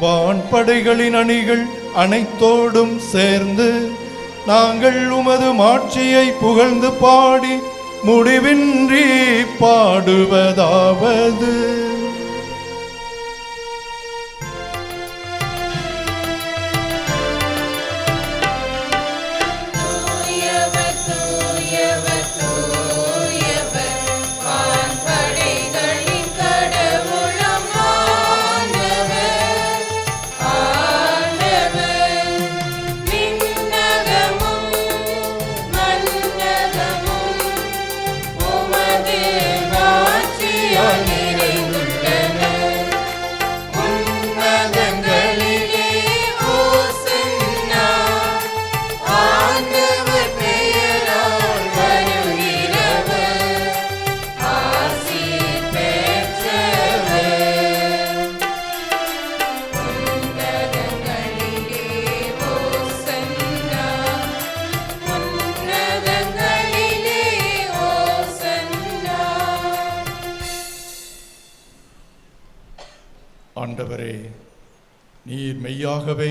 வான்படைகளின் அணிகள் அனைத்தோடும் சேர்ந்து நாங்கள் உமது மாட்சியை புகழ்ந்து பாடி முடிவின்றி பாடுவதாவது: ஆண்டவரே, நீர் மெய்யாகவே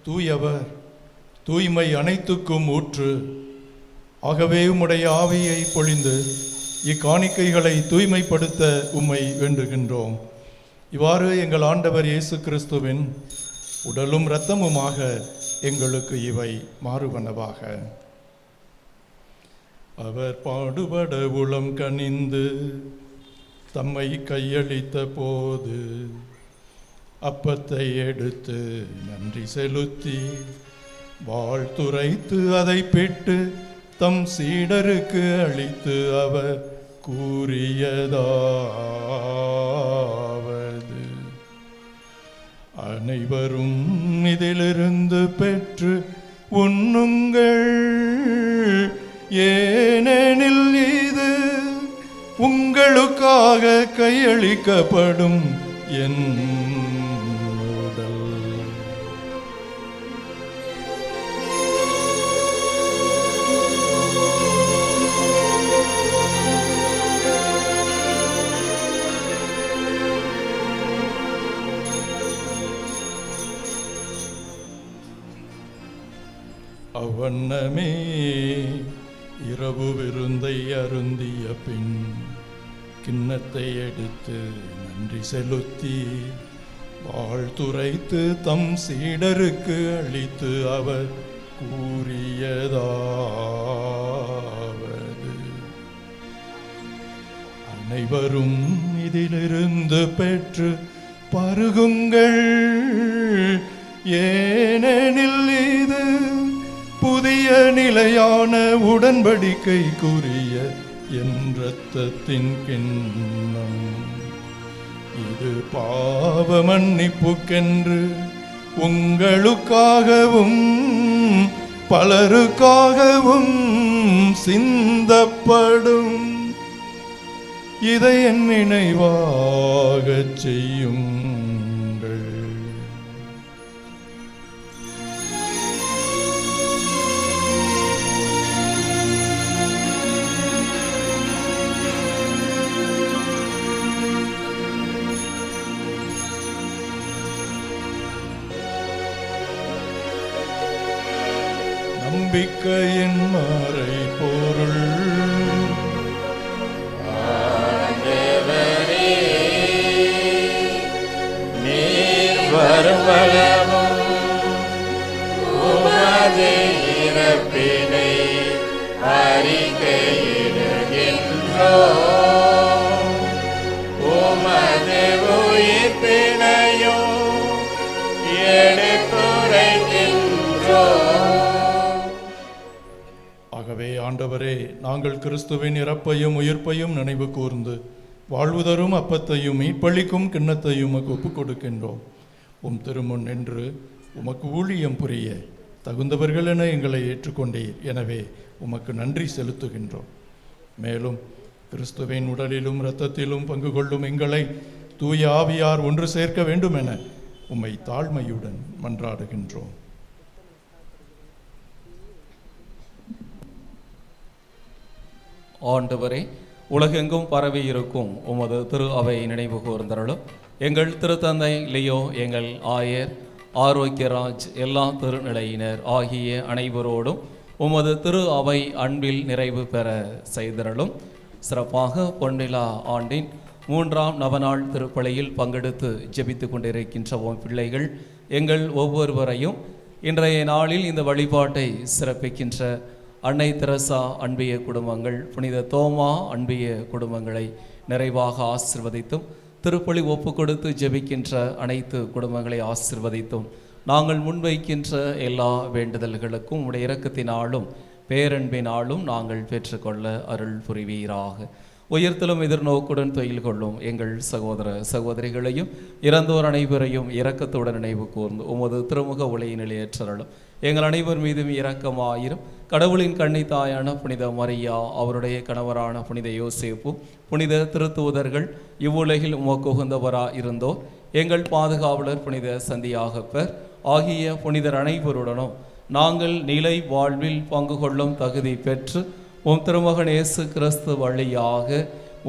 தூயவர், தூய்மை அனைத்துக்கும் ஊற்று. ஆகவே உம்முடைய ஆவியை பொழிந்து இக்காணிக்கைகளை தூய்மைப்படுத்த உம்மை வேண்டுகின்றோம். இவ்வாறு எங்கள் ஆண்டவர் இயேசு கிறிஸ்துவின் உடலும் இரத்தமுமாக எங்களுக்கு இவை மாறுவனவாக. அவர் பாடுபட உளம் கனிந்து தம்மை கையளித்த போது அப்பத்தை எடுத்து நன்றி செலுத்தி வாழ்த்துரைத்து அதை பிட்டு தம் சீடருக்கு அளித்து அவர் கூறியதாவது: அனைவரும் இதிலிருந்து பெற்று உண்ணுங்கள், ஏனெனில் இது உங்களுக்காக கையளிக்கப்படும் என் அவ்வண்ணமே இரவு விருந்தை அருந்திய பின் கிண்ணத்தை எடுத்து நன்றி செலுத்தி வாழ்த்துரைத்து தம் சீடருக்கு அளித்து அவர் கூறியதாவது: அனைவரும் இதிலிருந்து பெற்று பருகுங்கள், ஏனெனில் இது புதிய நிலையான உடன்படிக்கைக்குரிய என் இரத்தத்தின் கிண்ணம். இது பாவ மன்னிப்புக்கென்று உங்களுக்காகவும் பலருக்காகவும் சிந்தப்படும். இதை என் நினைவாகச் செய்யுங்கள். நம்பிக்கையின் மறைபொருள். வருவளவும் உமது இறப்பினை அறிக்கையிடுகின்றோம், உமது உயிர்ப்பினையும் எடுத்துரைக்கின்றோம். ஆகவே ஆண்டவரே, நாங்கள் கிறிஸ்துவின் இறப்பையும் உயிர்ப்பையும் நினைவு கூர்ந்து வாழ்வு தரும் அப்பத்தையும் மீட்பளிக்கும் கிண்ணத்தையும் உமக்கு ஒப்புக் கொடுக்கின்றோம். உம் திருமுன் நின்று உமக்கு ஊழியம் புரிய தகுந்தவர்கள் என எங்களை ஏற்றுக்கொண்டீர். எனவே உமக்கு நன்றி செலுத்துகின்றோம். மேலும் கிறிஸ்துவின் உடலிலும் இரத்தத்திலும் பங்கு கொள்ளும் எங்களை தூய ஆவியார் ஒன்று சேர்க்க வேண்டும் என உம்மை தாழ்மையுடன் மன்றாடுகின்றோம். ஆண்டவரே, உலகெங்கும் பரவி இருக்கும் உமது திரு அவை நினைவு கூர்ந்தருளும். எங்கள் திருத்தந்தை லியோ, எங்கள் ஆயர் ஆரோக்கியராஜ், எல்லா திருநிலையினர் ஆகிய அனைவரோடும் உமது திரு அவை அன்பில் நிறைவு பெற செய்தருளும். சிறப்பாக பொன்னிலா ஆண்டின் 3ஆம் நவநாள் திருப்பலியில் பங்கெடுத்து ஜெபித்து கொண்டிருக்கின்ற உம் பிள்ளைகள் எங்கள் ஒவ்வொருவரையும் இன்றைய நாளில் இந்த வழிபாட்டை சிறப்பிக்கின்ற அன்னை தெரசா அன்பிய குடும்பங்கள், புனித தோமா அன்பிய குடும்பங்களை நிறைவாக ஆசிர்வதித்தும், திருப்பலி ஒப்பு கொடுத்து ஜெபிக்கின்ற அனைத்து குடும்பங்களை ஆசிர்வதித்தும், நாங்கள் முன்வைக்கின்ற எல்லா வேண்டுதல்களுக்கும் உடைய இரக்கத்தினாலும் பேரன்பினாலும் நாங்கள் பெற்றுக்கொள்ள அருள் புரிவீராக. உயர்த்தலும் எதிர்நோக்குடன் தொழில் கொள்ளும் எங்கள் சகோதர சகோதரிகளையும் இறந்தோர் அனைவரையும் இரக்கத்துடன் நினைவு கூர்ந்து உமது திருமுக ஒளியினில் ஏற்றருளும். எங்கள் அனைவர் மீதும் இரக்கமாயிரும். கடவுளின் கன்னித்தாயான புனித மரியா, அவருடைய கணவரான புனித யோசேப்பு, புனித திருத்தூதர்கள், இவ்வுலகில் உமக்கு உகந்தவராக இருந்தோர், எங்கள் பாதுகாவலர் புனித சந்தியாகப்பர் ஆகிய புனிதர் அனைவருடனும் நாங்கள் நிலை வாழ்வில் பங்கு கொள்ளும் தகுதி பெற்று உம் திருமகன் இயேசு கிறிஸ்து வழியாக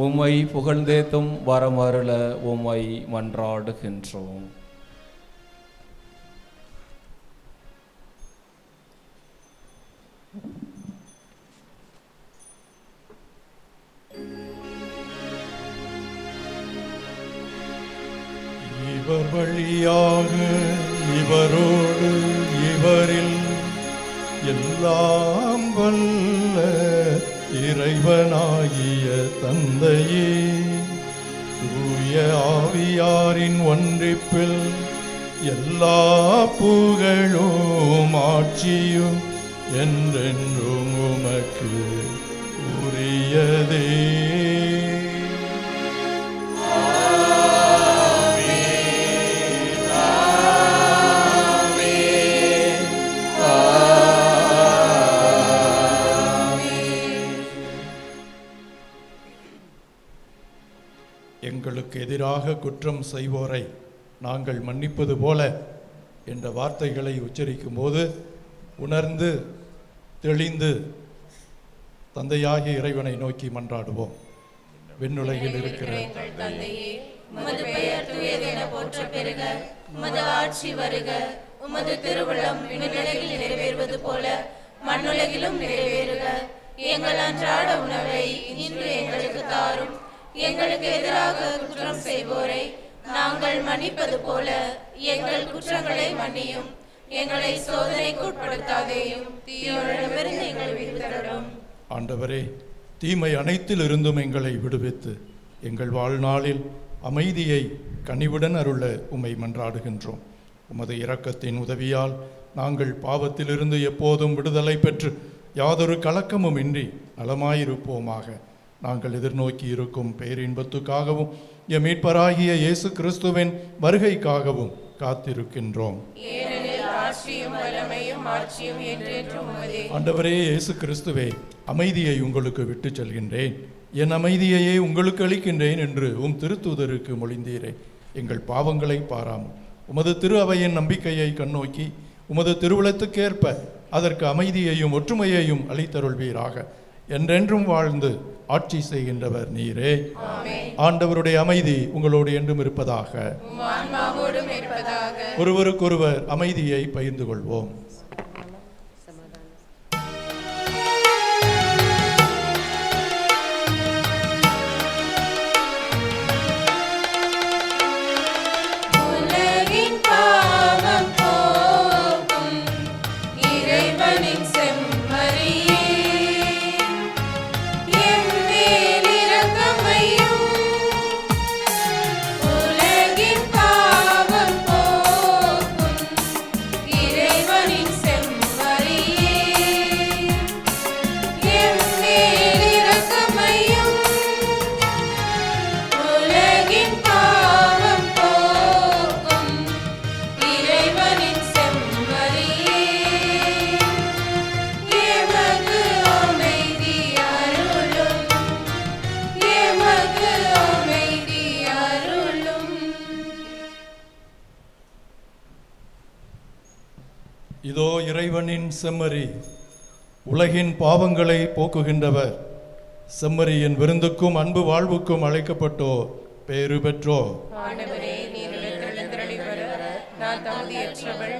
உம்மை புகழ்ந்தேத்தும் வரமருள உம்மை மன்றாடுகின்றோம். இவர் வழியாக இவரோடு இவரில் எல்லாம் வல்ல இறைவனாகிய தந்தையே, தூய ஆவியாரின் ஒன்றிப்பில் எல்லா புகழும் ஆட்சியும் என்றென்றும் உமக்கு உரியதே. எங்களுக்கு எதிராக குற்றம் செய்வோரை நாங்கள் மன்னிப்பது போல என்ற வார்த்தைகளை உச்சரிக்கும் போது உணர்ந்து தெளிந்து தந்தையாகிய இறைவனை நோக்கி மன்றாடுவோம். விண்ணுலகில் இருக்கிற தந்தையே, உமது பெயர் தூயதென போற்ற பெறுக, உமது ஆட்சி வருக, உமது திருவுளம் விண்ணுலகில் நிறைவேறுவது போல மண்ணுலகிலும் நிறைவேறுக. எங்கள் அன்றாட உணவை இன்று எங்களுக்கு தாரும். எங்களுக்கு எதிராக குற்றம் செய்வோரை நாங்கள் மன்னிப்பது போல எங்கள் குற்றங்களை மன்னியும். எங்களை சோதனைக்கு உட்படுத்தாதேயும், தீயோரிடமிருந்து எங்களை விடுவித்தரும். ஆண்டவரே, தீமை அனைத்திலிருந்தும் எங்களை விடுவித்து எங்கள் வாழ்நாளில் அமைதியை கனிவுடன் அருள உம்மை மன்றாடுகின்றோம். உமது இரக்கத்தின் உதவியால் நாங்கள் பாவத்திலிருந்து எப்போதும் விடுதலை பெற்று யாதொரு கலக்கமும் இன்றி நலமாயிருப்போமாக. நாங்கள் எதிர்நோக்கி இருக்கும் பேரின்பத்துக்காகவும் எம் மீட்பராகிய இயேசு கிறிஸ்துவின் வருகைக்காகவும் காத்திருக்கின்றோம். ஆண்டவரே இயேசு கிறிஸ்துவே, அமைதியை உங்களுக்கு விட்டு செல்கின்றேன், என் அமைதியையே உங்களுக்கு அளிக்கின்றேன் என்று திருத்தூதருக்கு மொழிந்தீரே. எங்கள் பாவங்களை பாராமல் உமது திரு அவையின் நம்பிக்கையை கண்ணோக்கி உமது திருவுளத்துக்கேற்ப அதற்கு அமைதியையும் ஒற்றுமையையும் அளித்தருள்வீராக. என்றென்றும் வாழ்ந்து ஆட்சி செய்கின்றவர் நீரே. ஆண்டவருடைய அமைதி உங்களோடு என்றும் இருப்பதாக. ஒருவருக்கொருவர் அமைதியை பகிர்ந்து கொள்வோம். இதோ இறைவனின் செம்மறி, உலகின் பாவங்களை போக்குகின்றவர். செம்மறியின் விருந்துக்கும் அன்பு வாழ்வுக்கும் அழைக்கப்பட்டோர் பேறு பெற்றோர். நான் தகுதியற்றவள்,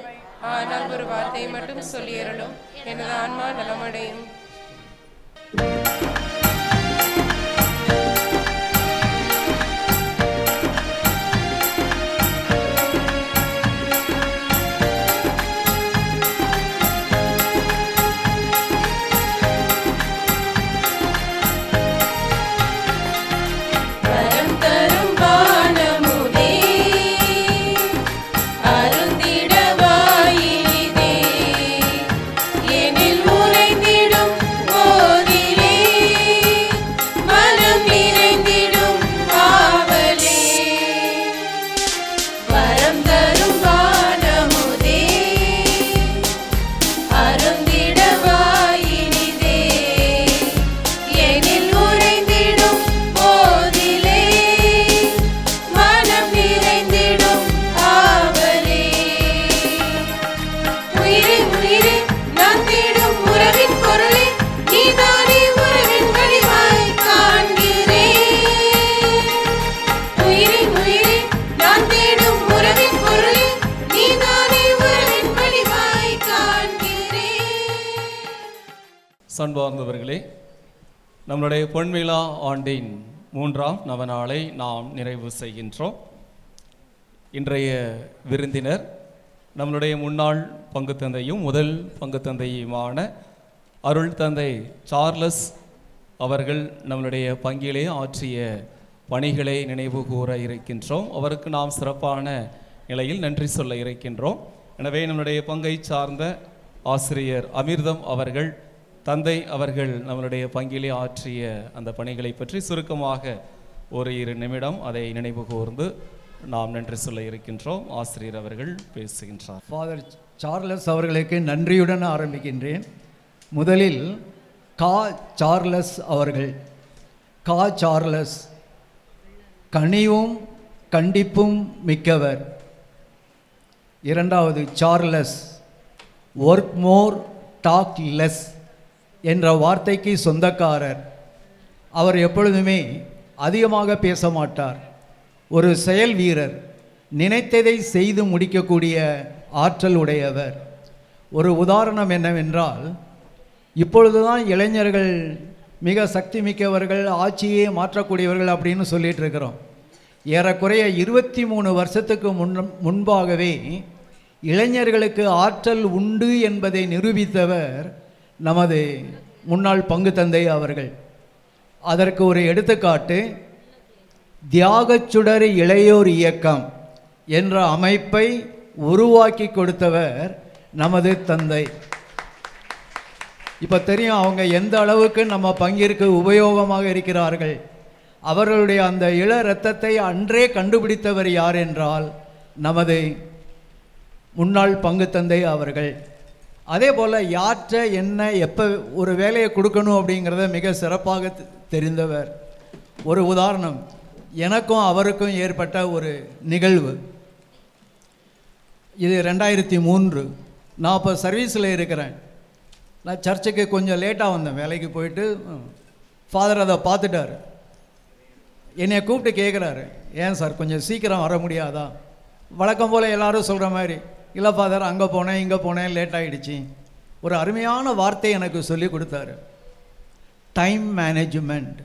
ஆனால் ஒரு வார்த்தை மட்டும் சொல்லியறலும் எனது ஆன்மா நலமடையும். அன்பார்ந்தவர்களே, நம்முடைய பொன்விழா ஆண்டின் 3ஆம் நவநாளை நாம் நிறைவு செய்கின்றோம். இன்றைய விருந்தினர் நம்முடைய முன்னாள் பங்கு தந்தையும் முதல் பங்கு தந்தையுமான அருள் தந்தை சார்லஸ் அவர்கள் நம்முடைய பங்கிலே ஆற்றிய பணிகளை நினைவு கூற இருக்கின்றோம். அவருக்கு நாம் சிறப்பான நிலையில் நன்றி சொல்ல இருக்கின்றோம். எனவே நம்முடைய பங்கை சார்ந்த ஆசிரியர் அமிர்தம் அவர்கள், தந்தை அவர்கள் நம்மளுடைய பங்கிலே ஆற்றிய அந்த பணிகளை பற்றி சுருக்கமாக ஒரு 2 நிமிடம் அதை நினைவு கூர்ந்து நாம் நன்றி சொல்ல இருக்கின்றோம். ஆசிரியர் அவர்கள் பேசுகின்றார். ஃபாதர் சார்லஸ் அவர்களுக்கு நன்றியுடன் ஆரம்பிக்கின்றேன். முதலில் சார்லஸ் அவர்கள், சார்லஸ் கனிவும் கண்டிப்பும் மிக்கவர். இரண்டாவது Charles work more talk less என்ற வார்த்தைக்கு சொந்தக்காரர். அவர் எப்பொழுதுமே அதிகமாக பேச மாட்டார். ஒரு செயல் வீரர், நினைத்ததை செய்து முடிக்கக்கூடிய ஆற்றல் உடையவர். ஒரு உதாரணம் என்னவென்றால், இப்பொழுது தான் இளைஞர்கள் மிக சக்தி மிக்கவர்கள், ஆட்சியே மாற்றக்கூடியவர்கள் அப்படின்னு சொல்லிட்டு இருக்கிறோம். ஏறக்குறைய 23 வருஷத்துக்கு முன்பாகவே இளைஞர்களுக்கு ஆற்றல் உண்டு என்பதை நிரூபித்தவர் நமது முன்னாள் பங்கு தந்தை அவர்கள். அதற்கு ஒரு எடுத்துக்காட்டு தியாகச்சுடர் இளையோர் இயக்கம் என்ற அமைப்பை உருவாக்கி கொடுத்தவர் நமது தந்தை. இப்போ தெரியும் அவங்க எந்த அளவுக்கு நம்ம பங்கிற்கு உபயோகமாக இருக்கிறார்கள். அவர்களுடைய அந்த இள இரத்தத்தை அன்றே கண்டுபிடித்தவர் யார் என்றால் நமது முன்னாள் பங்கு தந்தை அவர்கள். அதே போல் யாற்ற என்ன எப்போ ஒரு வேலையை கொடுக்கணும் அப்படிங்கிறத மிக சிறப்பாக தெரிந்தவர். ஒரு உதாரணம், எனக்கும் அவருக்கும் ஏற்பட்ட ஒரு நிகழ்வு. இது 2003. நான் இப்போ சர்வீஸில் இருக்கிறேன். நான் சர்ச்சுக்கு கொஞ்சம் லேட்டாக வந்தேன், வேலைக்கு போயிட்டு. ஃபாதர் அதை பார்த்துட்டார், என்னை கூப்பிட்டு கேட்குறாரு, ஏன் சார் கொஞ்சம் சீக்கிரம் வர முடியாதா? வழக்கம் போல் எல்லோரும் சொல்கிற மாதிரி, இல்லை ஃபாதர் அங்கே போனேன் இங்கே போனேன் லேட் ஆகிடுச்சு. ஒரு அருமையான வார்த்தை எனக்கு சொல்லி கொடுத்தாரு, டைம் மேனேஜ்மெண்ட்.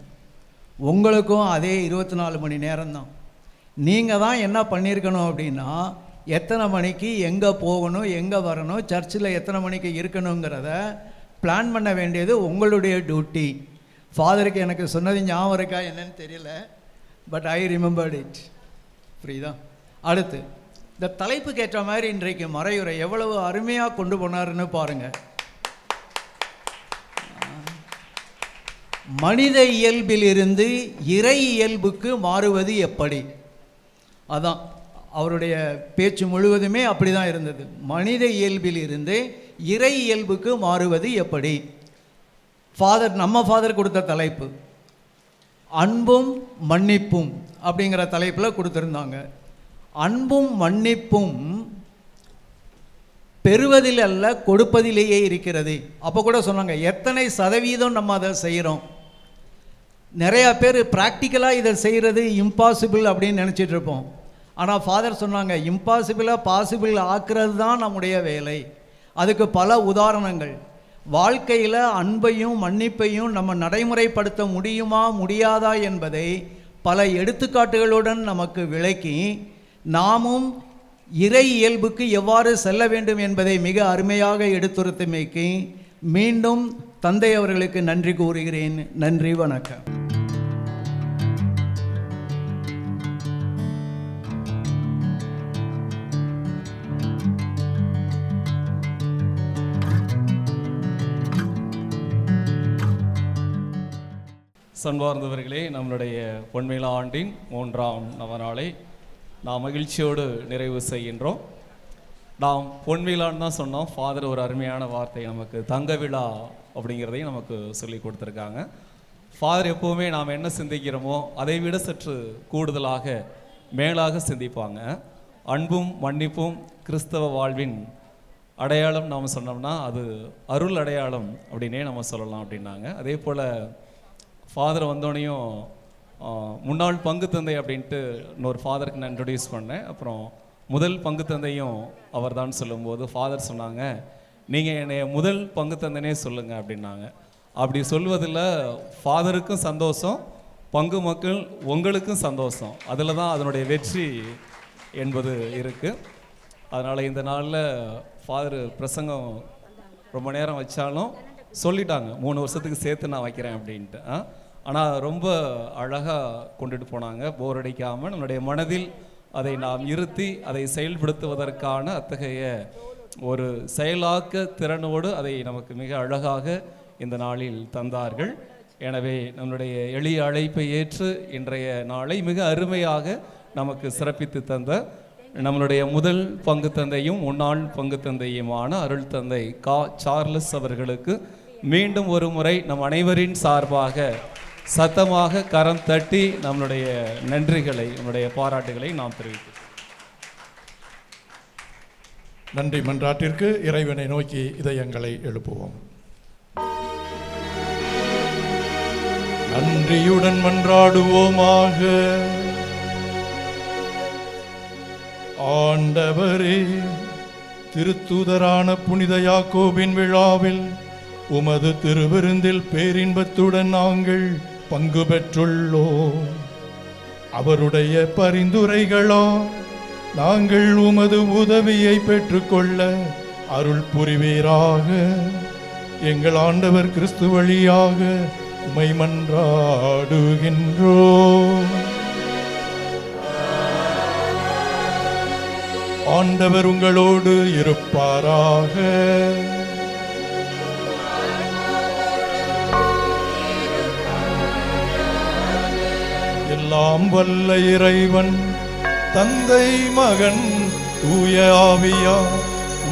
உங்களுக்கும் அதே 24 மணி நேரம்தான். நீங்கள் தான் என்ன பண்ணியிருக்கணும் அப்படின்னா, எத்தனை மணிக்கு எங்கே போகணும், எங்கே வரணும், சர்ச்சில் எத்தனை மணிக்கு இருக்கணுங்கிறத பிளான் பண்ண வேண்டியது உங்களுடைய டியூட்டி. ஃபாதருக்கு எனக்கு சொன்னது ஞாபகம் இருக்கா என்னன்னு தெரியல, பட் ஐ ரிமெம்பர்ட் இட். புரியுதா? அடுத்து இந்த தலைப்புக்கு ஏற்ற மாதிரி இன்றைக்கு மறையுரை எவ்வளவு அருமையாக கொண்டு போனாருன்னு பாருங்கள். மனித இயல்பிலிருந்து இறை இயல்புக்கு மாறுவது எப்படி? அதான் அவருடைய பேச்சு முழுவதுமே அப்படி தான் இருந்தது. மனித இயல்பிலிருந்து இறை இயல்புக்கு மாறுவது எப்படி? நம்ம ஃபாதர் கொடுத்த தலைப்பு அன்பும் மன்னிப்பும் அப்படிங்கிற தலைப்பில் கொடுத்துருந்தாங்க. அன்பும் மன்னிப்பும் பெறுவதில் அல்ல கொடுப்பதிலேயே இருக்கிறது. அப்போ கூட சொன்னாங்க எத்தனை சதவீதம் நம்ம அதை செய்கிறோம். நிறையா பேர் ப்ராக்டிக்கலாக இதை செய்கிறது இம்பாசிபிள் அப்படின்னு நினச்சிட்டு இருப்போம். ஆனால் ஃபாதர் சொன்னாங்க இம்பாசிபிளாக பாசிபிள் ஆக்குறது தான் நம்முடைய வேலை. அதுக்கு பல உதாரணங்கள். வாழ்க்கையில் அன்பையும் மன்னிப்பையும் நம்ம நடைமுறைப்படுத்த முடியுமா முடியாதா என்பதை பல எடுத்துக்காட்டுகளுடன் நமக்கு விளக்கி நாமும் இறை இயல்புக்கு எவ்வாறு செல்ல வேண்டும் என்பதை மிக அருமையாக எடுத்துரைத்தமைக்கு மீண்டும் தந்தை அவர்களுக்கு நன்றி கூறுகிறேன். நன்றி, வணக்கம். சன்பார்ந்தவர்களே, நம்மளுடைய பொன்விழா ஆண்டின் 3ஆம் நவநாளை நாம் மகிழ்ச்சியோடு நிறைவு செய்கின்றோம். நாம் பொன்விழான்னு தான் சொன்னோம். ஃபாதர் ஒரு அருமையான வார்த்தை நமக்கு தங்க விழா அப்படிங்கிறதையும் நமக்கு சொல்லி கொடுத்துருக்காங்க. ஃபாதர் எப்போவுமே நாம் என்ன சிந்திக்கிறோமோ அதை விட சற்று கூடுதலாக மேலாக சிந்திப்பாங்க. அன்பும் மன்னிப்பும் கிறிஸ்தவ வாழ்வின் அடையாளம் நாம் சொன்னோம்னா அது அருள் அடையாளம் அப்படின்னே நம்ம சொல்லலாம் அப்படின்னாங்க. அதே போல் ஃபாதர் வந்தோடனையும் முன்னாள் பங்கு தந்தை அப்படின்ட்டு இன்னொரு ஃபாதருக்கு நான் இன்ட்ரடியூஸ் பண்ணேன். அப்புறம் முதல் பங்கு தந்தையும் அவர் தான் சொல்லும்போது ஃபாதர் சொன்னாங்க, நீங்கள் என்னை முதல் பங்கு தந்தைனே சொல்லுங்கள் அப்படின்னாங்க. அப்படி சொல்வதில் ஃபாதருக்கும் சந்தோஷம், பங்கு மக்கள் உங்களுக்கும் சந்தோஷம். அதில் தான் அதனுடைய வெற்றி என்பது இருக்குது. அதனால் இந்த நாளில் ஃபாதர் பிரசங்கம் ரொம்ப நேரம் வச்சாலும் சொல்லிட்டாங்க 3 வருஷத்துக்கு சேர்த்து நான் வைக்கிறேன் அப்படின்ட்டு. ஆனால் ரொம்ப அழகாக கொண்டுட்டு போனாங்க, போர் அடிக்காமல். நம்முடைய மனதில் அதை நாம் இருத்தி அதை செயல்படுத்துவதற்கான அத்தகைய ஒரு செயலாக்க திறனோடு அதை நமக்கு மிக அழகாக இந்த நாளில் தந்தார்கள். எனவே நம்முடைய எளிய அழைப்பை ஏற்று இன்றைய நாளை மிக அருமையாக நமக்கு சிறப்பித்து தந்த நம்மளுடைய முதல் பங்கு தந்தையும் முன்னாள் பங்கு தந்தையுமான அருள் தந்தை சார்லஸ் அவர்களுக்கு மீண்டும் ஒரு முறை நம் அனைவரின் சார்பாக சத்தமாக கரம் தட்டி நம்மளுடைய நன்றிகளை, நம்முடைய பாராட்டுகளை நாம் தெரிவிக்கிறோம். நன்றி மன்றாட்டிற்கு இறைவனை நோக்கி இதயங்களை எழுப்புவோம். நன்றியுடன் மன்றாடுவோமாக. ஆண்டவரே, திருத்தூதரான புனித யாக்கோபின் விழாவில் உமது திருவிருந்தில் பேரின்பத்துடன் நாங்கள் பங்கு பெற்றுள்ளோம். அவருடைய பரிந்துரைகளா நாங்கள் உமது உதவியை பெற்றுக்கொள்ள அருள் புரிவீராக. எங்கள் ஆண்டவர் கிறிஸ்து வழியாக உம்மை மன்றாடுகின்றோம். ஆண்டவர் உங்களோடு இருப்பாராக. எல்லாம் வல்ல இறைவன் தந்தை மகன் தூய ஆவியா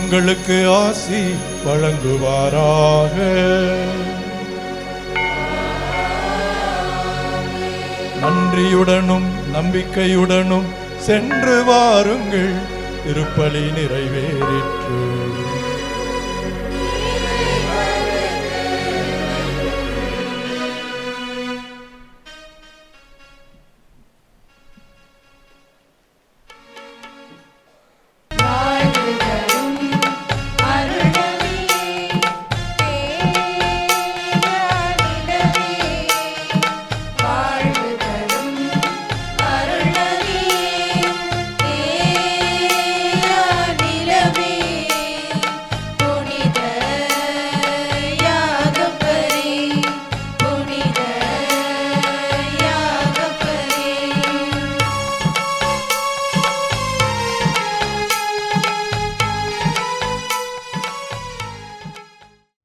உங்களுக்கு ஆசி வழங்குவாராக. நன்றியுடனும் நம்பிக்கையுடனும் சென்று வாருங்கள். திருப்பலி நிறைவேறிற்று.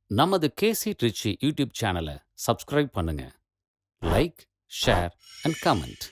நமது கேசி ட்ரிச்சி யூடியூப் சேனலை சப்ஸ்கிரைப் பண்ணுங்க. Like, share and comment.